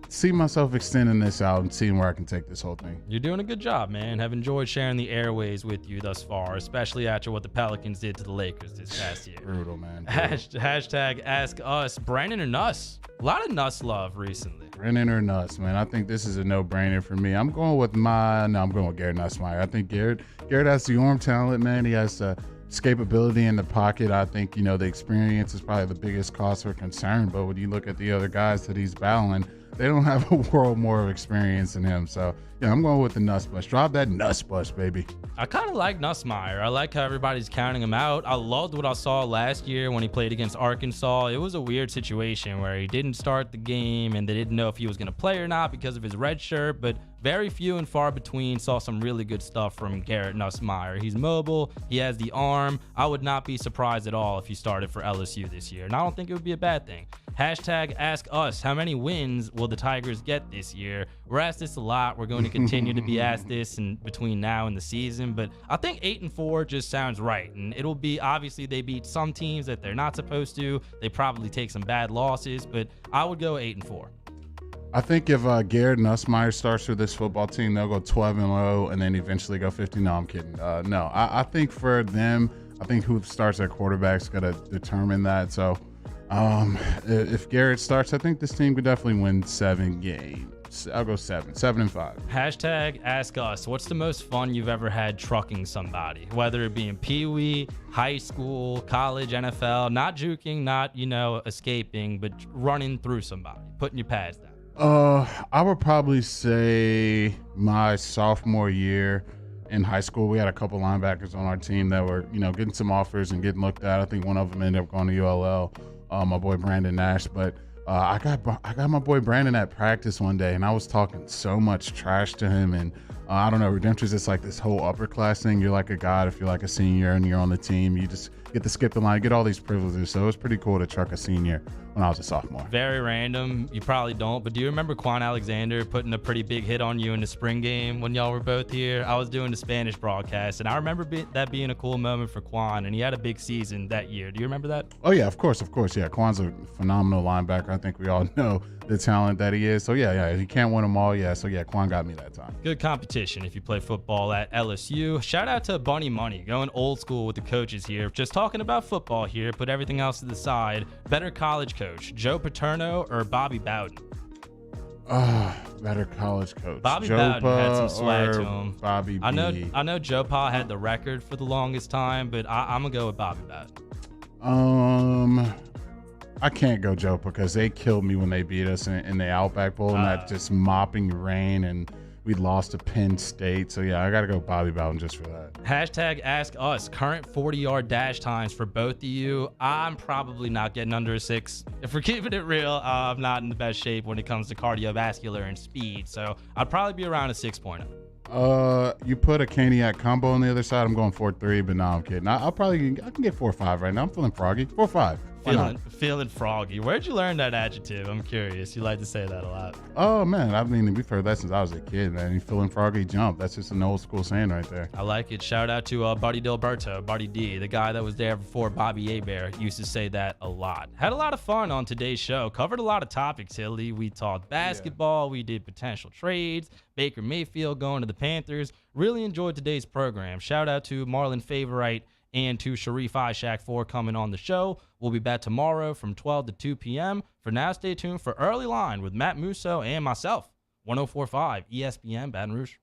see myself extending this out and seeing where I can take this whole thing. You're doing a good job, man. Have enjoyed sharing the airways with you thus far, especially after what the Pelicans did to the Lakers this past year. Brutal, man. Hashtag Ask Us. Brandon or Nuss? A lot of Nuss love recently. Brandon or Nuss, man. I think this is a no-brainer for me. I'm going with I'm going with Garrett Nussmeier. I think Garrett has the arm talent, man. He has escapability in the pocket. I think, the experience is probably the biggest cause for concern. But when you look at the other guys that he's battling, they don't have a world more of experience than him. So, yeah, I'm going with the Nuss Bus. Drop that Nuss Bus, baby. I kind of like Nussmeier. I like how everybody's counting him out. I loved what I saw last year when he played against Arkansas. It was a weird situation where he didn't start the game and they didn't know if he was going to play or not because of his red shirt, but very few and far between saw some really good stuff from Garrett Nussmeier. He's mobile. He has the arm. I would not be surprised at all if he started for LSU this year, and I don't think it would be a bad thing. Hashtag ask us, how many wins will the Tigers get this year? We're asked this a lot. We're going to continue to be asked this in between now and the season, but I think 8-4 just sounds right. And it'll be, obviously, they beat some teams that they're not supposed to. They probably take some bad losses, but I would go 8-4. I think if Garrett Nussmeier starts for this football team, they'll go 12-0 and then eventually go 50. No, I'm kidding. No, I think for them, I think who starts at quarterback is going to determine that. So if Garrett starts, I think this team could definitely win 7 games. I'll go 7 and 5. Hashtag ask us. What's the most fun you've ever had trucking somebody? Whether it be in Pee-wee, high school, college, NFL, not juking, not, escaping, but running through somebody, putting your pads down. I would probably say my sophomore year in high school, we had a couple linebackers on our team that were, getting some offers and getting looked at. I think one of them ended up going to ULL, my boy Brandon Nash. But I got my boy Brandon at practice one day, and I was talking so much trash to him. And I don't know, Redemption's just like this whole upper class thing. You're like a god if you're like a senior and you're on the team. You just get to skip the line, get all these privileges. So it was pretty cool to truck a senior when I was a sophomore. Very random. You probably don't, but do you remember Quan Alexander putting a pretty big hit on you in the spring game when y'all were both here? I was doing the Spanish broadcast, and I remember that being a cool moment for Quan, and he had a big season that year. Do you remember that? Oh, yeah, of course. Yeah, Quan's a phenomenal linebacker. I think we all know the talent that he is. So, yeah, he can't win them all. Yeah, so, yeah, Quan got me that time. Good competition if you play football at LSU. Shout out to Bunny Money, going old school with the coaches here. Just talking about football here, put everything else to the side. Better college coach, Joe Paterno or Bobby Bowden? Better college coach. Bobby Bowden had some swag to him. Bobby B. I know Joe Pa had the record for the longest time, but I'm going to go with Bobby Bowden. I can't go Joe because they killed me when they beat us in the Outback Bowl and that just mopping rain, and we lost to Penn State. So, yeah, I got to go Bobby Bowden just for that. Hashtag ask us. Current 40-yard dash times for both of you. I'm probably not getting under a 6. If we're keeping it real, I'm not in the best shape when it comes to cardiovascular and speed. So I'd probably be around a 6.0. You put a Caniac combo on the other side. I'm going 4.3, but no, I'm kidding. I can get 4.5 right now. I'm feeling froggy. 4.5. Feeling froggy. Where'd you learn that adjective? I'm curious. You like to say that a lot. Oh, man. I mean, we've heard that since I was a kid, man. You feeling froggy, jump. That's just an old school saying right there. I like it. Shout out to Buddy Dilberto, Buddy D, the guy that was there before Bobby Hebert. Used to say that a lot. Had a lot of fun on today's show. Covered a lot of topics, Hilly. We talked basketball. Yeah. We did potential trades. Baker Mayfield going to the Panthers. Really enjoyed today's program. Shout out to Marlon Favorite and to Sharif Ishaq for coming on the show. We'll be back tomorrow from 12 to 2 p.m. For now, stay tuned for Early Line with Matt Musso and myself. 104.5 ESPN Baton Rouge.